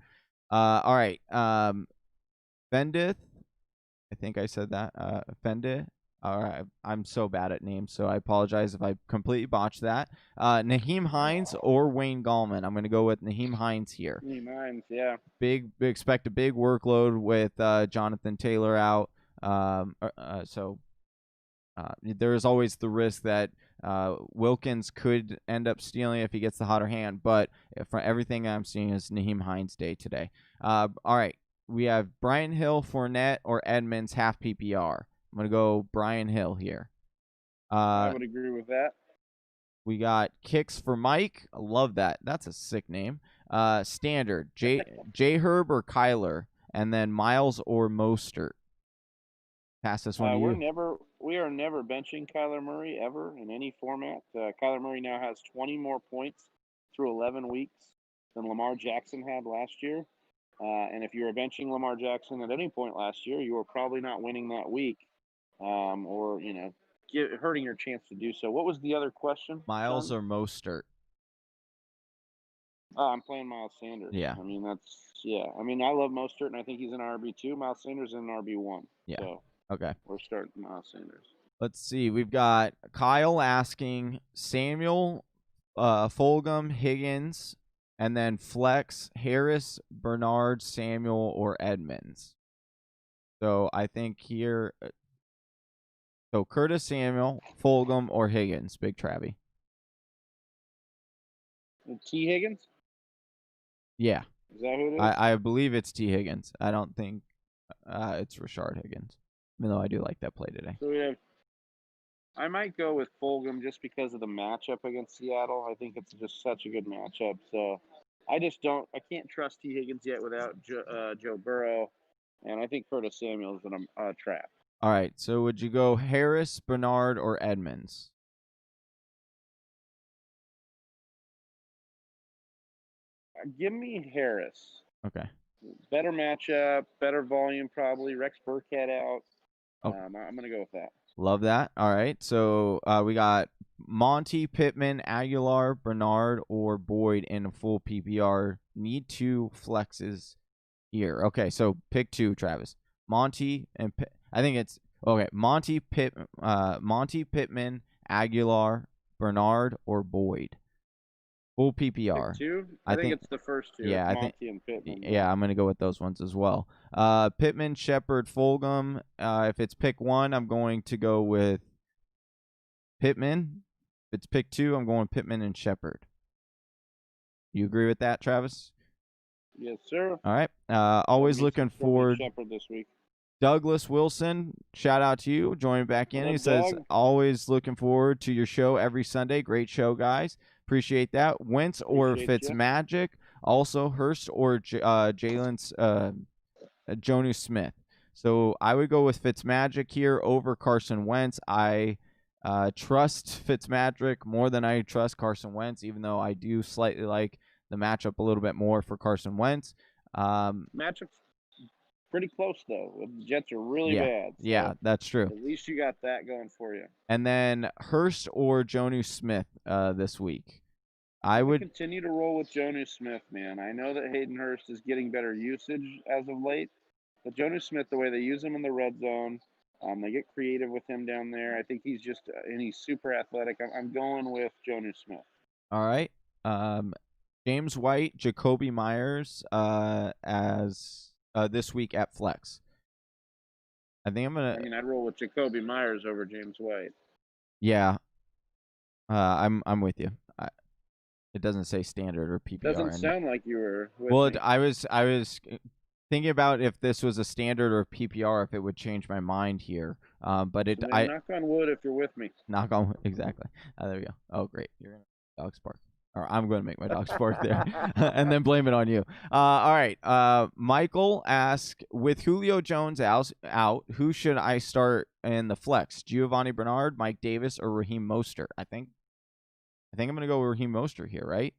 All right. Fendith. I think I said that. Fendith. All right, I'm so bad at names, so I apologize if I completely botched that. Naheem Hines or Wayne Gallman. I'm going to go with Naheem Hines here. Naheem Hines, yeah. Expect a big workload with Jonathan Taylor out. So there is always the risk that Wilkins could end up stealing if he gets the hotter hand. But from everything I'm seeing is Naheem Hines' day today. All right, we have Brian Hill, Fournette, or Edmonds half PPR. I'm going to go Brian Hill here. I would agree with that. We got Kicks for Mike. I love that. That's a sick name. Standard. J Herb or Kyler. And then Miles or Mostert. Pass this one to you. We are never benching Kyler Murray ever in any format. Kyler Murray now has 20 more points through 11 weeks than Lamar Jackson had last year. And if you were benching Lamar Jackson at any point last year, you were probably not winning that week, or hurting your chance to do so. What was the other question? Miles Sean? or Mostert? I'm playing Miles Sanders. Yeah. I mean, I mean, I love Mostert, and I think he's an RB2. Miles Sanders is an RB1. Yeah. So okay. We're starting Miles Sanders. Let's see. We've got Kyle asking Samuel, Fulgham, Higgins, and then flex Harris, Bernard, Samuel, or Edmonds. So I think here, so Curtis Samuel, Fulgham, or Higgins. Big Travie. T. Higgins? Yeah. Is that who it is? I believe it's T. Higgins. I don't think it's Rashard Higgins, even though I do like that play today. So I might go with Fulgham just because of the matchup against Seattle. I think it's just such a good matchup. So I can't trust T. Higgins yet without Joe Burrow. And I think Curtis Samuel is a trap. All right. So would you go Harris, Bernard, or Edmonds? Give me Harris. Okay. Better matchup, better volume probably. Rex Burkhead out. Okay. I'm going to go with that. Love that. All right. So we got Monty, Pittman, Aguilar, Bernard, or Boyd in a full PPR. Need 2 flexes here. Okay. So pick 2, Travis. Monty and I think it's okay. Monty, Pittman, Aguilar, Bernard, or Boyd. Full PPR. Pick 2? I think it's the first 2. Yeah, Monty and Pittman. Yeah, I'm gonna go with those ones as well. Pittman, Shepard, Fulgham. If it's pick 1, I'm going to go with Pittman. If it's pick 2, I'm going Pittman and Shepard. You agree with that, Travis? Yes, sir. All right. Always looking forward. Shepard this week. Douglas Wilson, shout out to you. Joining back in. He says, always looking forward to your show every Sunday. Great show, guys. Appreciate that. Wentz or Fitzmagic. Also Hurst or Jalen's Jonnu Smith. So I would go with Fitzmagic here over Carson Wentz. I trust Fitzmagic more than I trust Carson Wentz, even though I do slightly like the matchup a little bit more for Carson Wentz. Matchup's pretty close, though. The Jets are really bad. So yeah, that's true. At least you got that going for you. And then Hurst or Jonnu Smith this week. I would continue to roll with Jonnu Smith, man. I know that Hayden Hurst is getting better usage as of late, but Jonnu Smith, the way they use him in the red zone, they get creative with him down there. I think he's he's super athletic. I'm going with Jonnu Smith. All right. James White, Jacoby Myers as this week at flex. I'd roll with Jacoby Myers over James White. Yeah. I'm with you. It doesn't say standard or PPR. Doesn't sound like you were with me. I was thinking about if this was a standard or PPR, if it would change my mind here. But it knock on wood if you're with me. Knock on wood, exactly. There we go. Oh, great. You're gonna dog spark. Or I'm going to make my dog spark there, and then blame it on you. All right. Michael asks, with Julio Jones out, who should I start in the flex? Giovanni Bernard, Mike Davis, or Raheem Mostert? I think I'm going to go with Raheem Mostert here, right?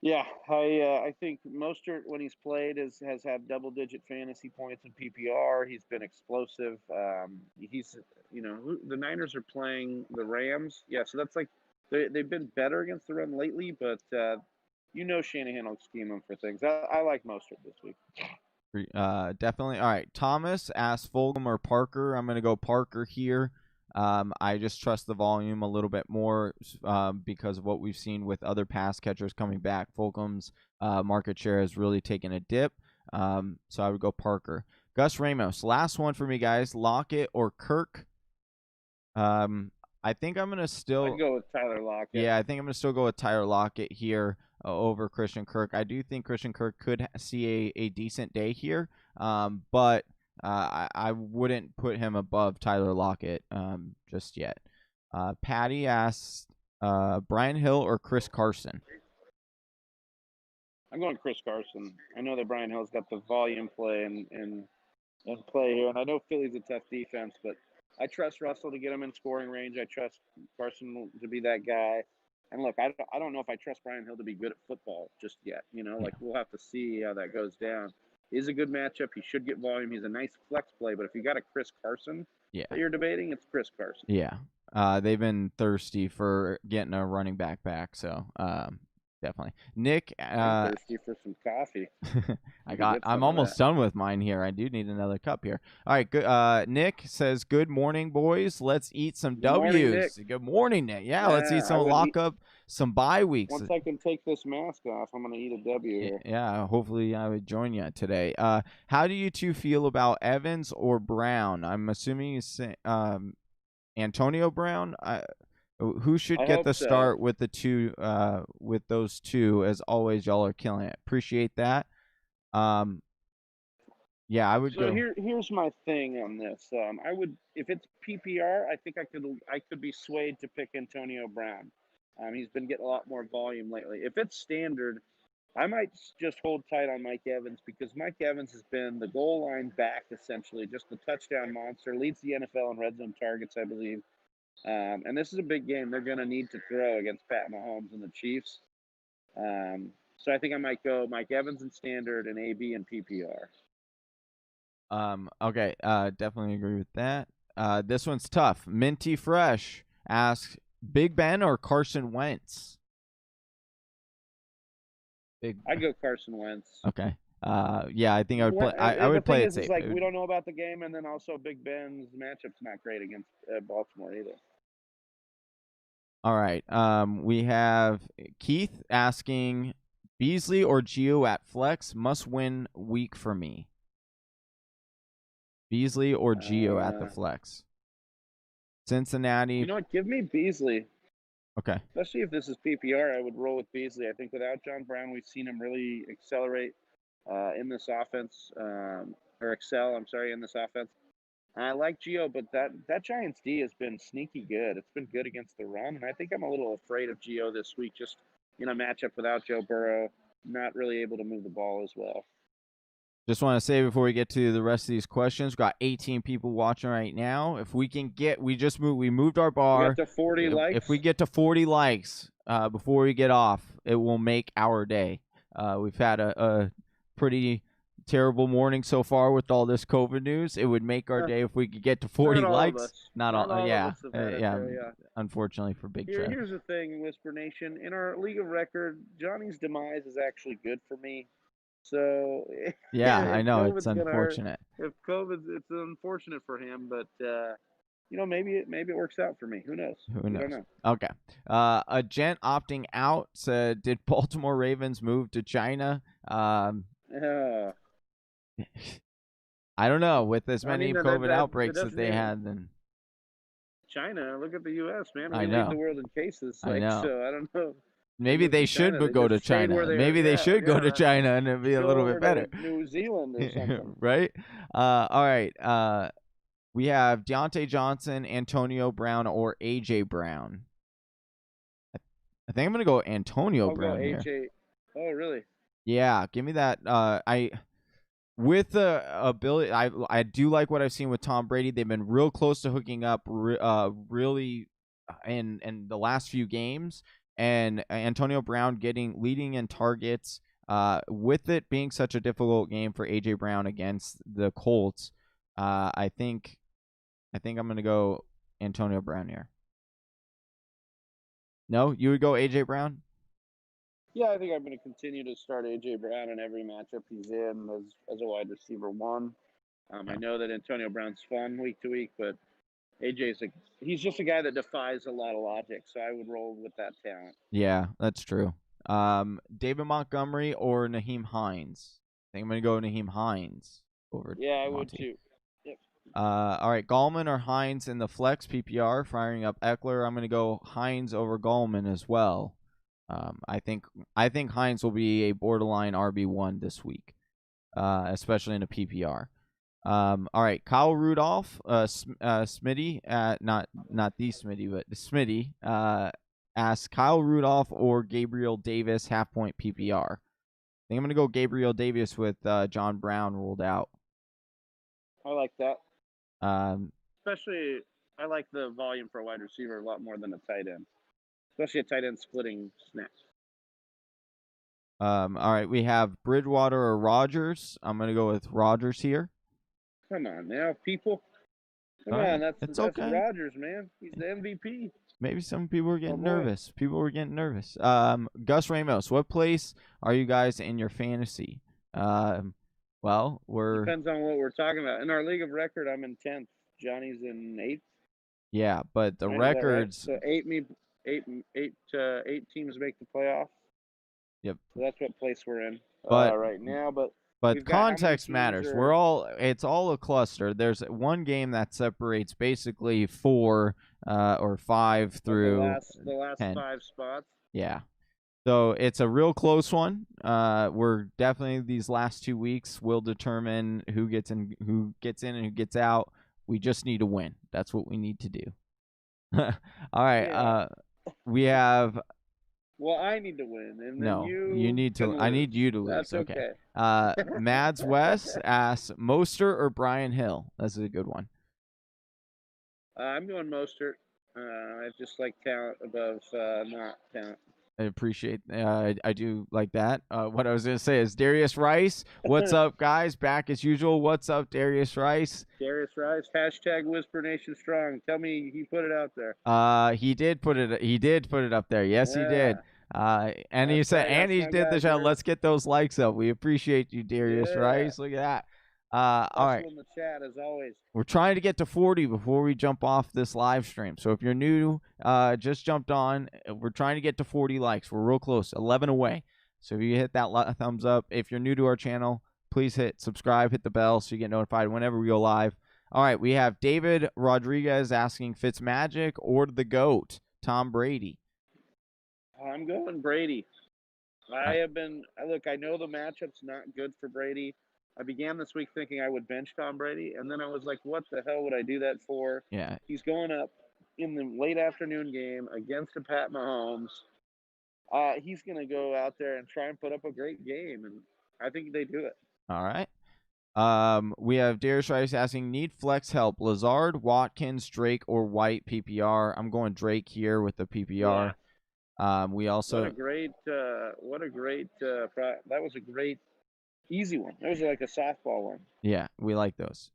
Yeah, I think Mostert, when he's played, has had double-digit fantasy points in PPR. He's been explosive. He's, the Niners are playing the Rams. Yeah, so that's like they've been better against the run lately, but Shanahan will scheme them for things. I like Mostert this week. Definitely. All right. Thomas asked Fulgham or Parker. I'm going to go Parker here. I just trust the volume a little bit more because of what we've seen with other pass catchers coming back. Fulgham's market share has really taken a dip. So I would go Parker. Gus Ramos. Last one for me, guys. Lockett or Kirk? I think I'm going to still. I'd go with Tyler Lockett. Yeah, I think I'm going to still go with Tyler Lockett here over Christian Kirk. I do think Christian Kirk could see a decent day here, but I wouldn't put him above Tyler Lockett just yet. Patty asks Brian Hill or Chris Carson. I'm going Chris Carson. I know that Brian Hill's got the volume play and play here, and I know Philly's a tough defense, but I trust Russell to get him in scoring range. I trust Carson to be that guy. And look, I don't know if I trust Brian Hill to be good at football just yet. Like we'll have to see how that goes down. He's a good matchup. He should get volume. He's a nice flex play. But if you got a Chris Carson that you're debating, it's Chris Carson. Yeah. They've been thirsty for getting a running back, so definitely. Nick, I'm thirsty for some coffee. I'm almost done with mine here. I do need another cup here. All right, good. Nick says, "Good morning, boys. Let's eat some W's." Good morning, Nick. Yeah, let's eat some up some bye weeks. Once I can take this mask off, I'm gonna eat a W here. Yeah, hopefully I would join you today. How do you two feel about Evans or Brown? I'm assuming you say Antonio Brown. Who should get the start with the two? With those two, as always, y'all are killing it. Appreciate that. Yeah, I would go. Here's my thing on this. I would, if it's PPR, I think I could be swayed to pick Antonio Brown. He's been getting a lot more volume lately. If it's standard, I might just hold tight on Mike Evans because Mike Evans has been the goal line back essentially, just the touchdown monster, leads the NFL in red zone targets, I believe. And this is a big game. They're going to need to throw against Pat Mahomes and the Chiefs. So I think I might go Mike Evans in standard and AB in PPR. Okay. Definitely agree with that. This one's tough. Minty Fresh asks Big Ben or Carson Wentz. I'd go Carson Wentz. Okay. Yeah, I think I would play. I would play it safe. Like we don't know about the game, and then also Big Ben's matchup's not great against Baltimore either. All right. We have Keith asking Beasley or Gio at flex. Must win week for me. Beasley or Gio at the flex. Cincinnati. You know what? Give me Beasley. Okay. Especially if this is PPR, I would roll with Beasley. I think without John Brown, we've seen him really accelerate in this offense, or excel, in this offense. And I like Gio, but that Giants D has been sneaky good. It's been good against the run, and I think I'm a little afraid of Gio this week, just in a matchup without Joe Burrow, not really able to move the ball as well. Just want to say before we get to the rest of these questions, we've got 18 people watching right now. If we can get, we moved our bar. We got to 40 likes. If we get to 40 likes before we get off, it will make our day. We've had a pretty terrible morning so far with all this COVID news. It would make our day if we could get to 40 likes. Not all. Yeah. Unfortunately for Big Trev. Here's the thing, Whisper Nation. In our league of record, Johnny's demise is actually good for me. So yeah, I know it's unfortunate. If COVID's, it's unfortunate for him, but maybe it works out for me. Who knows? Who knows? I don't know. Okay. A gent opting out said, "Did Baltimore Ravens move to China?" I don't know. With as many COVID outbreaks that they had, then China. Look at the U.S., man. I know. Lead the world in cases. I know. So I don't know. Maybe they should go to China. Maybe they should go to China and it'd be a little bit better. New Zealand or something. Right? All right. We have Deontay Johnson, Antonio Brown, or A.J. Brown. I think I'm going to go Antonio Brown here. AJ. Oh, really? Yeah, give me that. With the ability, I do like what I've seen with Tom Brady. They've been real close to hooking up really in the last few games. And Antonio Brown leading in targets, with it being such a difficult game for A.J. Brown against the Colts, I think I'm going to go Antonio Brown here. No, you would go A.J. Brown? Yeah, I think I'm going to continue to start AJ Brown in every matchup he's in as a wide receiver one. Yeah. I know that Antonio Brown's fun week to week, but he's just a guy that defies a lot of logic. So I would roll with that talent. Yeah, that's true. David Montgomery or Naheem Hines? I think I'm gonna go Naheem Hines over Yeah, I would Monty. too. Yep. All right, Gallman or Hines in the flex PPR, firing up Eckler. I'm gonna go Hines over Gallman as well. I think Hines will be a borderline RB1 this week, especially in a PPR. All right, Kyle Rudolph, Smitty, not the Smitty, but the Smitty, asks Kyle Rudolph or Gabriel Davis half point PPR. I think I'm gonna go Gabriel Davis with John Brown ruled out. I like that. Um, Especially, I like the volume for a wide receiver a lot more than a tight end, especially a tight end splitting snaps. all right, we have Bridgewater or Rodgers. I'm gonna go with Rodgers here. Come on now, people. Come All right, on, it's that's okay. Rodgers, man. He's the MVP. Maybe some people were getting boy. nervous. Gus Ramos, what place are you guys in your fantasy? Well, Depends on what we're talking about. In our league of record, I'm in 10th. Johnny's in 8th. Yeah, but the Right, records. right? So eight teams make the playoffs. Yep. So that's what place we're in But right now. But context matters. It's all a cluster. There's one game that separates basically 4 or 5 through the last 10. 5 spots. Yeah. So it's a real close one. We're definitely these last 2 weeks will determine who gets in and who gets out. We just need to win. That's what we need to do. All right. Yeah. We have. Well, I need to win, and then No, you need to. can I lose. need you to lose. That's okay. Mads West asks Mostert or Brian Hill. That's a good one. I'm going Mostert. I just like talent above not talent. I appreciate. I do like that. What I was gonna say is Darius Rice. What's up, guys? Back as usual. What's up, Darius Rice? Darius Rice. Hashtag Whisper Nation Strong. Tell me he put it out there. He did put it. He did put it up there. Yes, he did. And he said, and he did the show. Let's get those likes up. We appreciate you, Darius Rice. Look at that. All right. In the chat as always. We're trying to get to 40 before we jump off this live stream. So if you're new, just jumped on, we're trying to get to 40 likes. We're real close, 11 away. So if you hit that thumbs up, if you're new to our channel, please hit subscribe, hit the bell so you get notified whenever we go live. All right, we have David Rodriguez asking Fitzmagic or the GOAT, Tom Brady. I'm going Brady. I know the matchup's not good for Brady. I began this week thinking I would bench Tom Brady, and then I was like, what the hell would I do that for? Yeah. He's going up in the late afternoon game against a Pat Mahomes. He's going to go out there and try and put up a great game, and I think they do it. All right. We have Darius Rice asking, need flex help, Lazard, Watkins, Drake, or White PPR? I'm going Drake here with the PPR. Yeah. We also that was a great easy one. That was like a softball one. Yeah, we like those.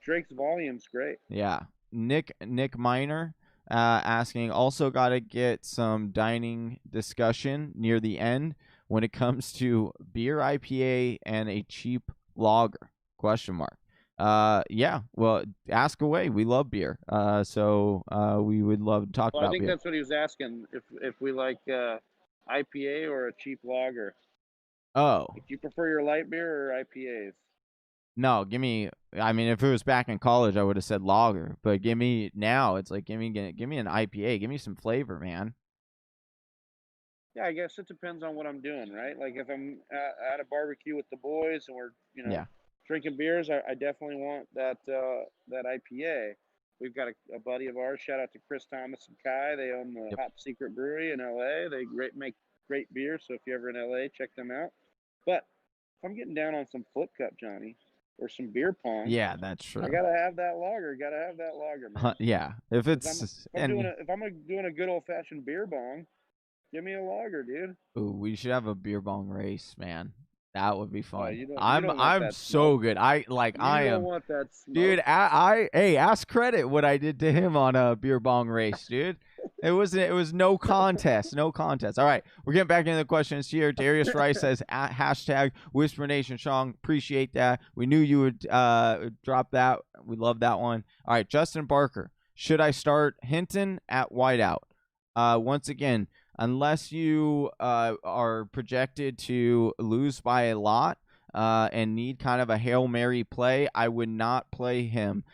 Drake's volume's great. Yeah. Nick Miner asking, also got to get some dining discussion near the end when it comes to beer IPA and a cheap lager? ? Yeah, well, ask away. We love beer. So we would love to talk about beer. I think that's what he was asking, if we like IPA or a cheap lager. Oh. Do you prefer your light beer or IPAs? No, give me. I mean, if it was back in college, I would have said lager. But give me now. It's like give me an IPA. Give me some flavor, man. Yeah, I guess it depends on what I'm doing, right? Like if I'm at a barbecue with the boys and we're drinking beers, I definitely want that IPA. We've got a buddy of ours. Shout out to Chris Thomas and Kai. They own the Hop Secret Brewery in LA. They make great beer. So if you're ever in LA, check them out. But if I'm getting down on some flip cup, Johnny, or some beer pong, yeah, that's true. I gotta have that lager. Man. Yeah, if I'm doing a good old fashioned beer bong, give me a lager, dude. Ooh, we should have a beer bong race, man. That would be fun. You don't I'm so good. I am. Want that smoke. Dude, hey, ask Credit what I did to him on a beer bong race, dude. It was no contest. No contest. All right. We're getting back into the questions here. Darius Rice says hashtag Whisper Nation Sean. Appreciate that. We knew you would drop that. We love that one. All right. Justin Barker. Should I start Hinton at wideout? Once again, unless you are projected to lose by a lot and need kind of a Hail Mary play, I would not play him.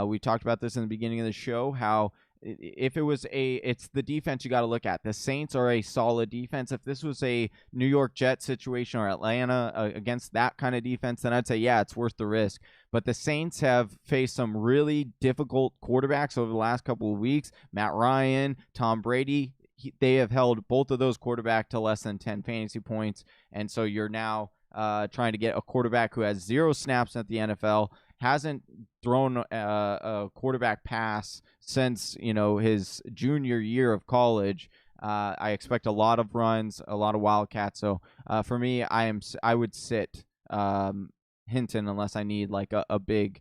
We talked about this in the beginning of the show, how if it was it's the defense you got to look at. The Saints are a solid defense. If this was a New York Jets situation or Atlanta against that kind of defense, then I'd say, yeah, it's worth the risk. But the Saints have faced some really difficult quarterbacks over the last couple of weeks. Matt Ryan, Tom Brady, they have held both of those quarterbacks to less than 10 fantasy points. And so you're now trying to get a quarterback who has 0 snaps at the NFL, hasn't thrown a quarterback pass since his junior year of college. I expect a lot of runs, a lot of wildcats. So for me, I would sit Hinton unless I need like a big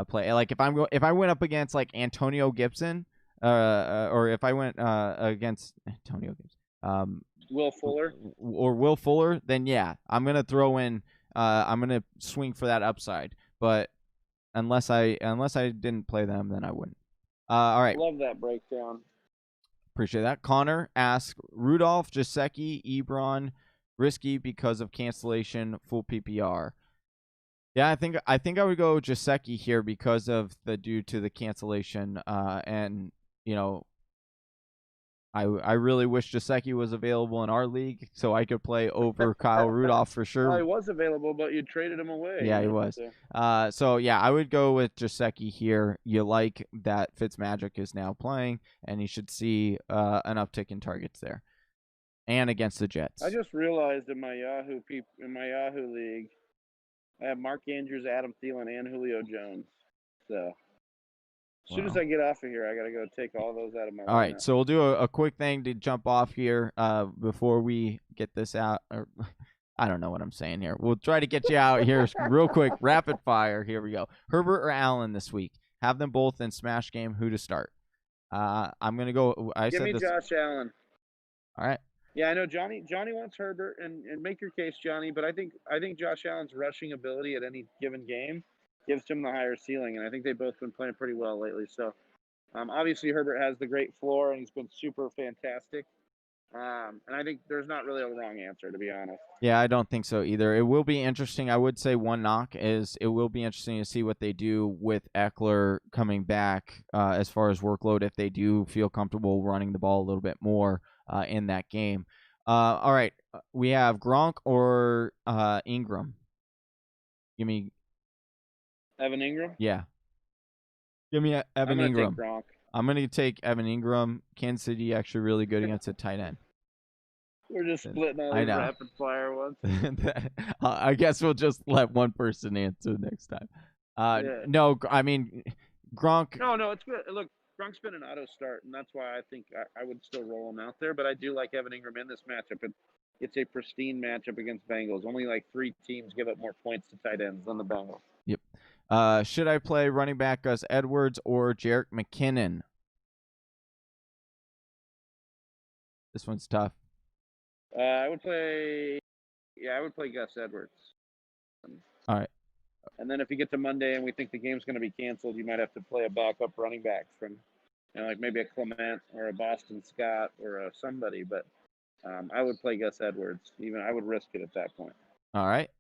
play. Like if I went up against like Antonio Gibson, or if I went against Antonio Gibson, Will Fuller, then yeah, I'm gonna throw in. I'm gonna swing for that upside, but unless I didn't play them, then I wouldn't. All right. Love that breakdown. Appreciate that. Connor asks, Rudolph, Gesicki, Ebron, risky because of cancellation, full PPR. Yeah, I think I would go Gesicki here because of due to the cancellation. And I really wish Gesicki was available in our league so I could play over Kyle Rudolph for sure. Well, he was available, but you traded him away. Yeah, he was. So yeah, I would go with Gesicki here. You like that Fitzmagic is now playing, and you should see an uptick in targets there, and against the Jets. I just realized in my Yahoo league, I have Mark Andrews, Adam Thielen, and Julio Jones. So as soon as I get off of here, I got to go take all those out of my lineup. All right, so we'll do a quick thing to jump off here before we get this out. I don't know what I'm saying here. We'll try to get you out here real quick. Rapid fire. Here we go. Herbert or Allen this week? Have them both in Smash Game. Who to start? I'm going to go. Give me Josh Allen. All right. Yeah, I know Johnny wants Herbert, and make your case, Johnny, but I think Josh Allen's rushing ability at any given game gives him the higher ceiling, and I think they've both been playing pretty well lately. So, obviously Herbert has the great floor, and he's been super fantastic. And I think there's not really a wrong answer, to be honest. Yeah, I don't think so either. It will be interesting. I would say one knock is it will be interesting to see what they do with Eckler coming back as far as workload, if they do feel comfortable running the ball a little bit more in that game. All right, we have Gronk or Ingram. Give me Evan Ingram? Yeah. Give me Evan Ingram. Take Gronk. I'm going to take Evan Ingram. Kansas City actually really good against a tight end. We're just splitting all these rapid fire ones. I guess we'll just let one person answer next time. No, I mean, Gronk. No, it's good. Look, Gronk's been an auto start, and that's why I think I would still roll him out there. But I do like Evan Ingram in this matchup. It's a pristine matchup against Bengals. Only like 3 teams give up more points to tight ends than the Bengals. Yep. Should I play running back Gus Edwards or Jerick McKinnon? This one's tough. I would play Gus Edwards. All right. And then if you get to Monday and we think the game's going to be canceled, you might have to play a backup running back from, like maybe a Clement or a Boston Scott or a somebody. But I would play Gus Edwards. Even I would risk it at that point. All right.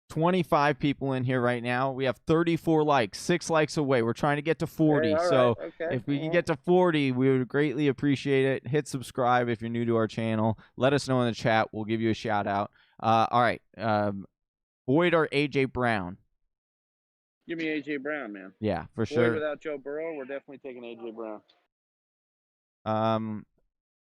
25 people in here right now. We have 34 likes, 6 likes away. We're trying to get to 40. Hey, so okay. If we can get to 40, we would greatly appreciate it. Hit subscribe if you're new to our channel. Let us know in the chat. We'll give you a shout out. All right. Boyd or A.J. Brown? Give me A.J. Brown, man. Yeah, for Boyd sure. Without Joe Burrow, we're definitely taking A.J. Brown.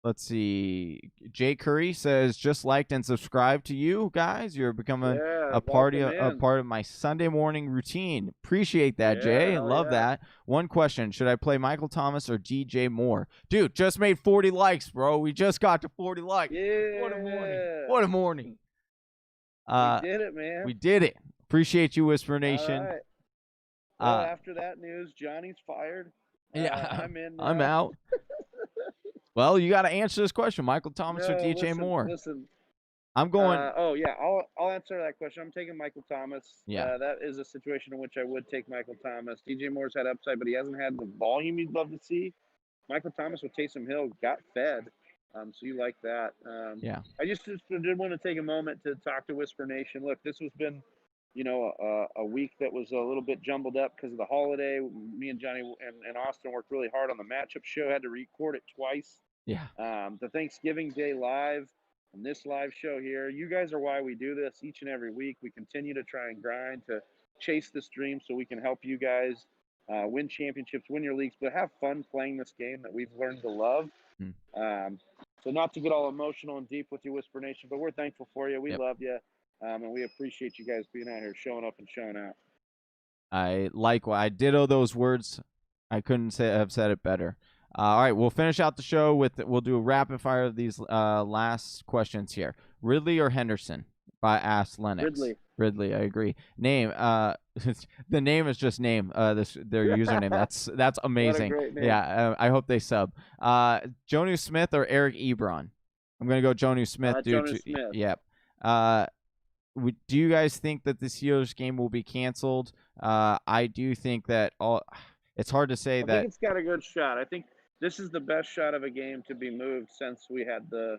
Let's see. Jay Curry says, just liked and subscribed to you guys. You're becoming a part of my Sunday morning routine. Appreciate that, Jay. Love that. One question. Should I play Michael Thomas or DJ Moore? Dude, just made 40 likes, bro. We just got to 40 likes. Yeah. What a morning. What a morning. We did it, man. We did it. Appreciate you, Whisper Nation. All right. Well, after that news, Johnny's fired. Yeah, I'm in now. I'm out. Well, you got to answer this question: Michael Thomas or No, DJ listen, Moore? listen. I'm going. Oh yeah, I'll answer that question. I'm taking Michael Thomas. Yeah. That is a situation in which I would take Michael Thomas. DJ Moore's had upside, but he hasn't had the volume you'd love to see. Michael Thomas with Taysom Hill got fed, so you like that. Yeah. I just did want to take a moment to talk to Whisper Nation. Look, this has been, a week that was a little bit jumbled up because of the holiday. Me and Johnny and Austin worked really hard on the matchup show. Had to record it twice. Yeah. The Thanksgiving Day live and this live show here. You guys are why we do this each and every week. We continue to try and grind to chase this dream so we can help you guys win championships, win your leagues, but have fun playing this game that we've learned to love. So not to get all emotional and deep with you, Whisper Nation, but we're thankful for you. We love you, and we appreciate you guys being out here, showing up and showing out. I ditto those words. I couldn't have said it better. All right, we'll finish out the show we'll do a rapid fire of these last questions here. Ridley or Henderson? By Ask Lennox. Ridley, I agree. Name, the name is just name. Their username. That's amazing. What a great name. Yeah, I hope they sub. Jonnu Smith or Eric Ebron? I'm gonna go Jonnu Smith. Smith. Yep. Do you guys think that the Steelers game will be canceled? I do think that it's hard to say that. I think it's got a good shot. I think this is the best shot of a game to be moved since we had the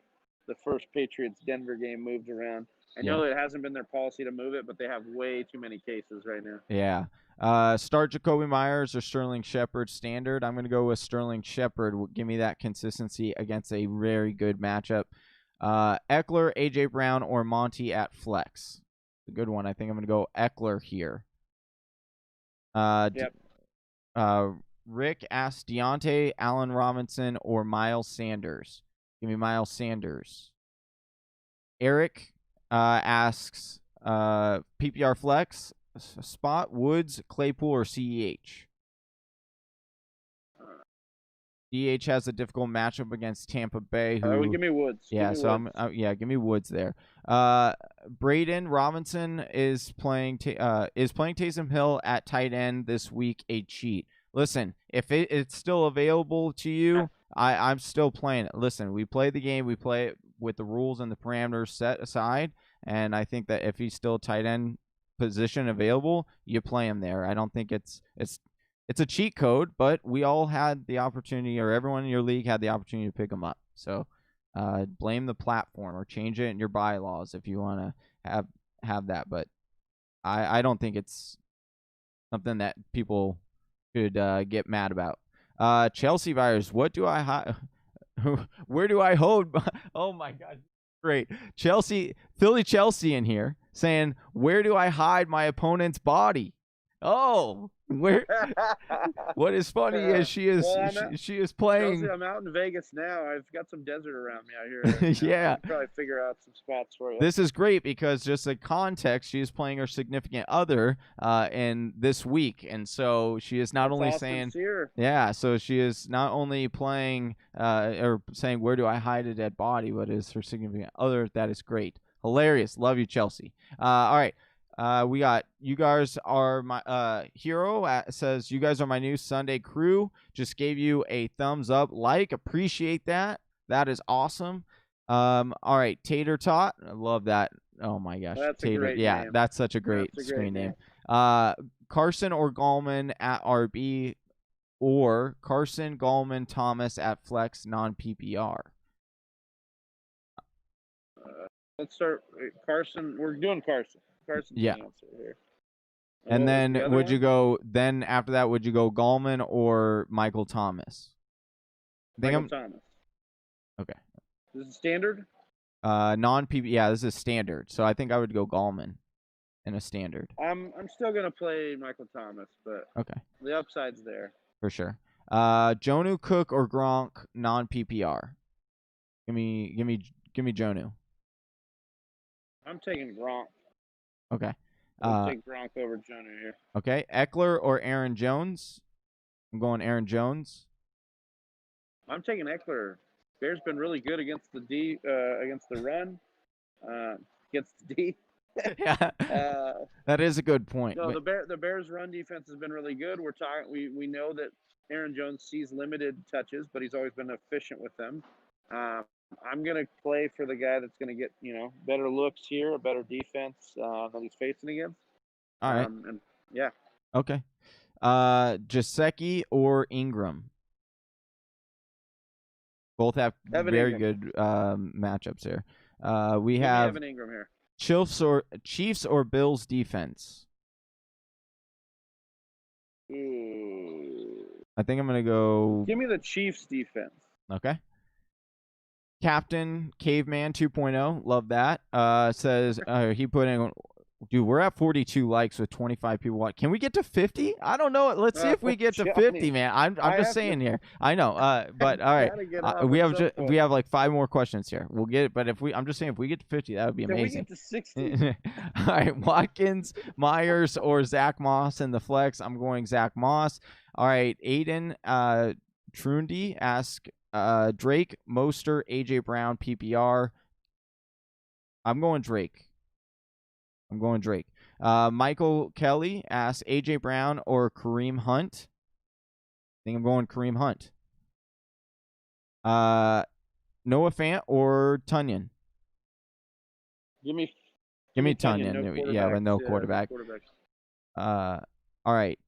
first Patriots-Denver game moved around. I know it hasn't been their policy to move it, but they have way too many cases right now. Yeah. Start Jacoby Myers or Sterling Shepard standard. I'm going to go with Sterling Shepard. Give me that consistency against a very good matchup. Eckler, A.J. Brown, or Monty at flex. A good one. I think I'm going to go Eckler here. Yep. Rick asks Deontay, Allen Robinson, or Miles Sanders. Give me Miles Sanders. Eric asks PPR flex spot Woods, Claypool, or CEH. CEH has a difficult matchup against Tampa Bay. Give me Woods. Yeah, give me Woods there. Braden Robinson is playing Taysom Hill at tight end this week. A cheat. Listen, if it's still available to you, I'm still playing it. Listen, we play the game. We play it with the rules and the parameters set aside. And I think that if he's still tight end position available, you play him there. I don't think it's a cheat code, but we all had the opportunity, or everyone in your league had the opportunity to pick him up. So blame the platform or change it in your bylaws if you want to have that. But I don't think it's something that people should get mad about. Chelsea virus. What do I hide? Where do I hold? Oh my God. Great. Philly Chelsea in here saying, where do I hide my opponent's body? Oh, where? What is funny is she is playing. Chelsea, I'm out in Vegas now. I've got some desert around me out here. Yeah, I can probably figure out some spots for you. This is great because just a context, she is playing her significant other in this week, and so she is not only saying, yeah, so she is not only playing or saying where do I hide a dead body, but is her significant other. That is great, hilarious. Love you, Chelsea. All right. We got you guys are my hero says you guys are my new Sunday crew. Just gave you a thumbs up, appreciate that. That is awesome. All right, Tater Tot, I love that. Oh my gosh, that's Tater. A great yeah, name. That's such a great screen name. Carson or Gallman at RB, or Carson, Gallman, Thomas at flex non PPR. Let's start Carson. We're doing Carson. Yeah. Here. And then would you go? Then after that, would you go Gallman or Michael Thomas? Michael Thomas. Okay. This is standard. Non-PPR. Yeah, this is standard. So I think I would go Gallman in a standard. I'm still gonna play Michael Thomas, but okay. The upside's there for sure. Jonnu, Cook, or Gronk non-PPR. Give me Jonnu. I'm taking Gronk. Okay. I'll take Gronk over Jonnu here. Okay. Eckler or Aaron Jones? I'm going Aaron Jones. I'm taking Eckler. Bears been really good against the D, against the run, against the D. Yeah, that is a good point. No, the Bears' run defense has been really good. We know that Aaron Jones sees limited touches, but he's always been efficient with them. I'm gonna play for the guy that's gonna get better looks here, a better defense that he's facing against. All right. And yeah. Okay. Gesicki or Ingram? Both have Evan very Ingram. good matchups here. We Give me have Evan Ingram here. Chiefs or Bills defense? Ooh. I think I'm gonna go. Give me the Chiefs defense. Okay. Captain Caveman 2.0, love that. Says he put in. Dude, we're at 42 likes with 25 people watching. Can we get to 50? I don't know. Let's see if we get to 50, man. I'm just saying here. I know. But all right, we have like 5 more questions here. We'll get it. But I'm just saying, if we get to 50, that would be amazing. Can we get to 60? All right, Watkins, Myers, or Zach Moss in the flex. I'm going Zach Moss. All right, Aiden Trundy asks Drake, Mostert, AJ Brown, PPR. I'm going Drake. Michael Kelly asks AJ Brown or Kareem Hunt. I think I'm going Kareem Hunt. Noah Fant or Tunyon. Give me Tunyon. Yeah, with no quarterback. All right.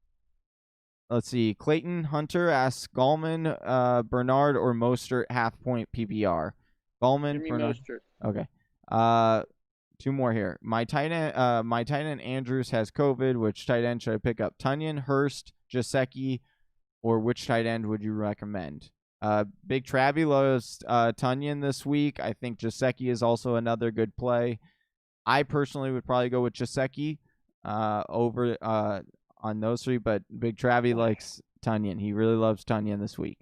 Let's see. Clayton Hunter asks Gallman, Bernard, or Mostert half-point PPR. Gallman, Bernard. Mostert. Okay. 2 more here. My tight end Andrews has COVID. Which tight end should I pick up? Tunyon, Hurst, Gesicki, or which tight end would you recommend? Big Travie loves Tunyon this week. I think Gesicki is also another good play. I personally would probably go with Gesicki over on those 3, but Big Travie likes Tunyon. He really loves Tunyon this week.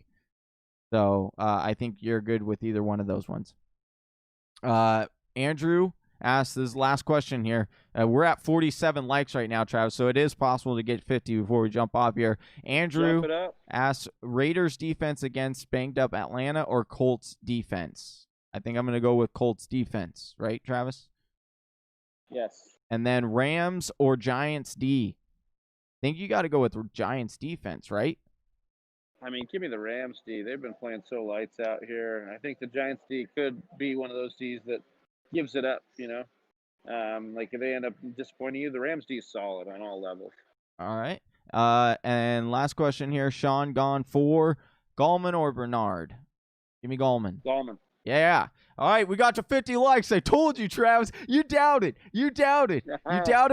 So I think you're good with either one of those ones. Andrew asked this last question here. We're at 47 likes right now, Travis, so it is possible to get 50 before we jump off here. Andrew asks Raiders defense against banged up Atlanta or Colts defense. I think I'm going to go with Colts defense, right, Travis? Yes. And then Rams or Giants D. I think you got to go with Giants defense, right? I mean, give me the Rams D. They've been playing so lights out here. I think the Giants D could be one of those Ds that gives it up, like if they end up disappointing you, the Rams D is solid on all levels. All right. And last question here. Sean gone for Gallman or Bernard? Give me Gallman. Gallman. Yeah. All right, we got to 50 likes. I told you, Travis. You doubted. You doubted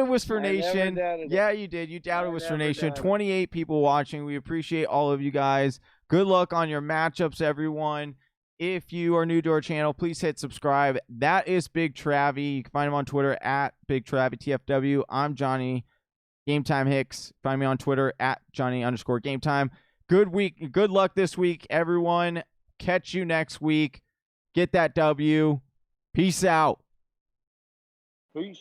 Whisper Nation. Yeah, you did. You doubted Whisper Nation. 28 people watching. We appreciate all of you guys. Good luck on your matchups, everyone. If you are new to our channel, please hit subscribe. That is Big Travie. You can find him on Twitter at Big Travie TFW. I'm Johnny Game Time Hicks. Find me on Twitter at Johnny_Game Time. Good week. Good luck this week, everyone. Catch you next week. Get that W. Peace out. Peace.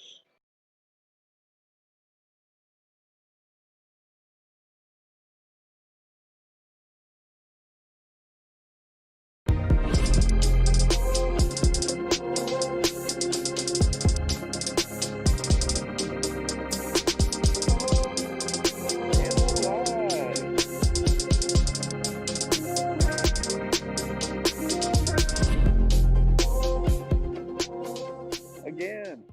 Again.